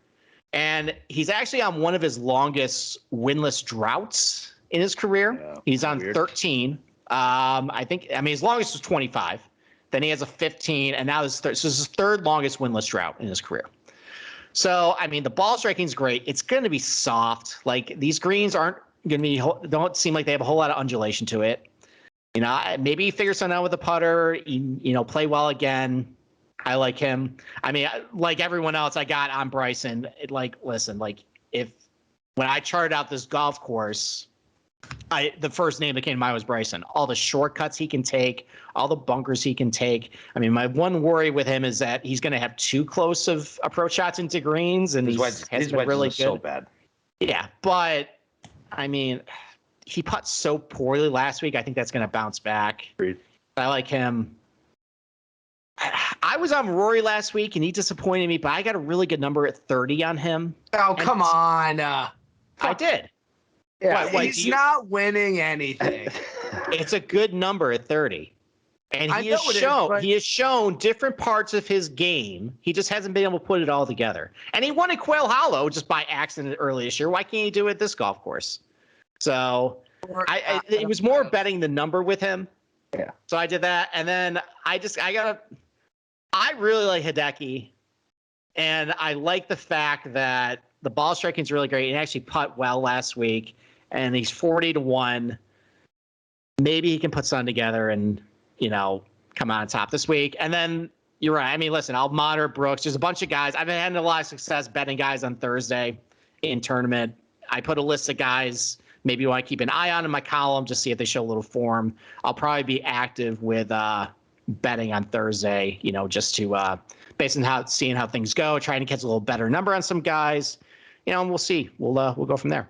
and he's actually on one of his longest winless droughts in his career. Yeah, he's on 13. His longest was 25. Then he has a 15, and now this is his third longest winless drought in his career. So, I mean, the ball striking is great. It's going to be soft. These greens don't seem like they have a whole lot of undulation to it. Maybe he figures something out with the putter. Play well again. I like him. I mean, like everyone else, I got on Bryson. Listen, when I charted out this golf course, the first name that came to mind was Bryson. All the shortcuts he can take, all the bunkers he can take. I mean, my one worry with him is that he's going to have too close of approach shots into greens, and his wedges really good. So bad. Yeah, but I mean, he putted so poorly last week. I think that's going to bounce back. Agreed. I like him. I was on Rory last week, and he disappointed me, but I got a really good number at 30 on him. Oh, come on. I did. Yeah, he's not winning anything. It's a good number at 30. And he has shown different parts of his game. He just hasn't been able to put it all together. And he won at Quail Hollow just by accident early this year. Why can't he do it at this golf course? So it was more betting the number with him. Yeah. So I did that. And then I really like Hideki. And I like the fact that the ball striking is really great. He actually putt well last week. And he's 40-1. Maybe he can put something together and, come out on top this week. And then you're right. I mean, listen, I'll monitor Brooks. There's a bunch of guys. I've been having a lot of success betting guys on Thursday in tournament. I put a list of guys maybe you want to keep an eye on in my column, just see if they show a little form. I'll probably be active with betting on Thursday, just to based on seeing how things go, trying to catch a little better number on some guys, and we'll see. We'll go from there.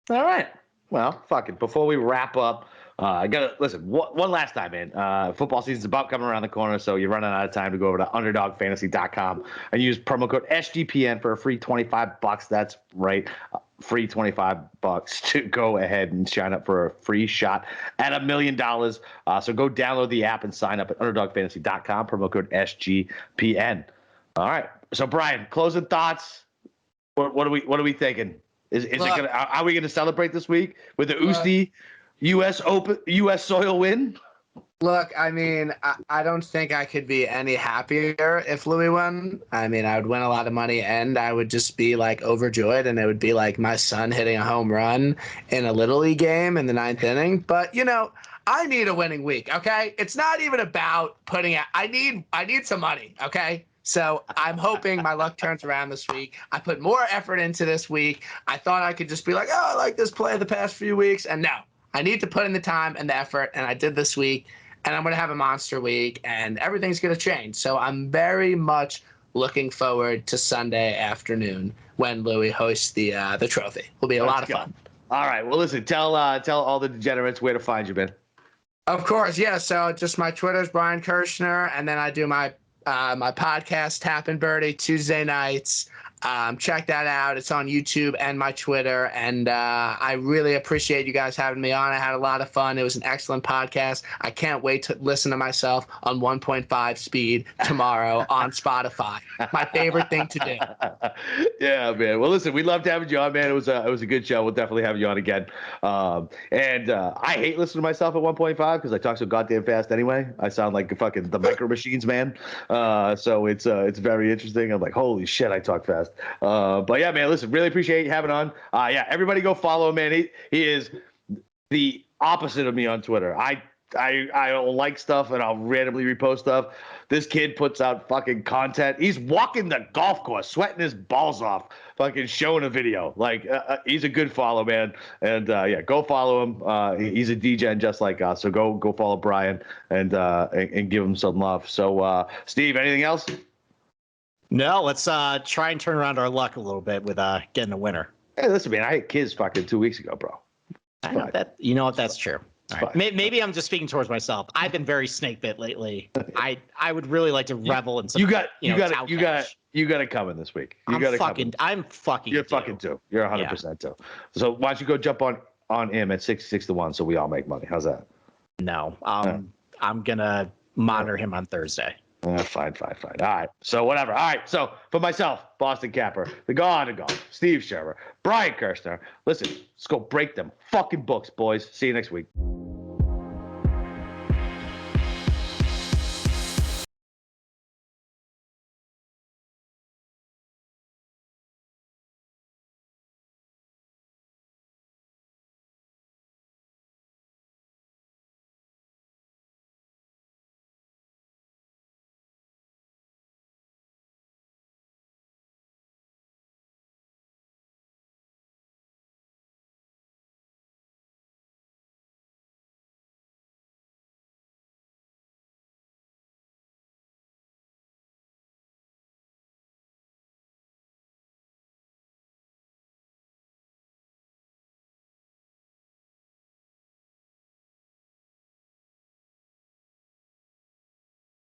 All right. Well, fuck it. Before we wrap up, I gotta listen. One last time, man. Football season's about coming around the corner, so you're running out of time to go over to underdogfantasy.com and use promo code SGPN for a free $25. That's right, free $25 to go ahead and sign up for a free shot at $1 million. So go download the app and sign up at underdogfantasy.com. Promo code SGPN. All right. So Brian, closing thoughts. What are we thinking? Are we gonna celebrate this week with the Usti U.S. soil win? Look, I mean, I don't think I could be any happier if Louis won. I mean, I would win a lot of money and I would just be overjoyed, and it would be like my son hitting a home run in a Little League game in the 9th inning. But I need a winning week. Okay, it's not even about putting out. I need some money. Okay. So I'm hoping my luck turns around this week. I put more effort into this week. I thought I could just be like, I like this play the past few weeks. And no, I need to put in the time and the effort. And I did this week. And I'm going to have a monster week. And everything's going to change. So I'm very much looking forward to Sunday afternoon when Louis hosts the trophy. It'll be a lot of fun. All right. Well, listen, tell all the degenerates where to find you, man. Of course. Yeah. So just my Twitter's Brian Kirshner. And then I do my podcast, Tappin' Birdie, Tuesday nights. Check that out. It's on YouTube and my Twitter. And I really appreciate you guys having me on. I had a lot of fun. It was an excellent podcast. I can't wait to listen to myself on 1.5 speed tomorrow on Spotify. My favorite thing to do. Yeah, man. Well, listen, we loved having you on, man. It was a good show. We'll definitely have you on again. And I hate listening to myself at 1.5 because I talk so goddamn fast anyway. I sound like fucking the Micro Machines man. So it's very interesting. I'm like, holy shit, I talk fast. But yeah, man, listen, really appreciate you having on. Yeah, everybody go follow him, man. He is the opposite of me on Twitter. I don't like stuff and I'll randomly repost stuff. This kid puts out fucking content. He's walking the golf course, sweating his balls off, fucking showing a video. He's a good follow, man. And yeah, go follow him. He's a DJ just like us. So go follow Brian and give him some love. So Steve, anything else? No, let's try and turn around our luck a little bit with getting a winner. Hey, listen, man, I had kids fucking 2 weeks ago, bro. I know that. You know what? That's true. All right. Maybe I'm just speaking towards myself. I've been very snake bit lately. I would really like to revel in some. You got it coming this week. I'm fucking. You're fucking too. You're 100% too. So why don't you go jump on him at 66-1 so we all make money? How's that? No, I'm gonna monitor him on Thursday. Fine. All right. So whatever. All right. So for myself, Boston Capper, the God of Golf, Steve Sherber, Brian Kirshner. Listen, let's go break them fucking books, boys. See you next week.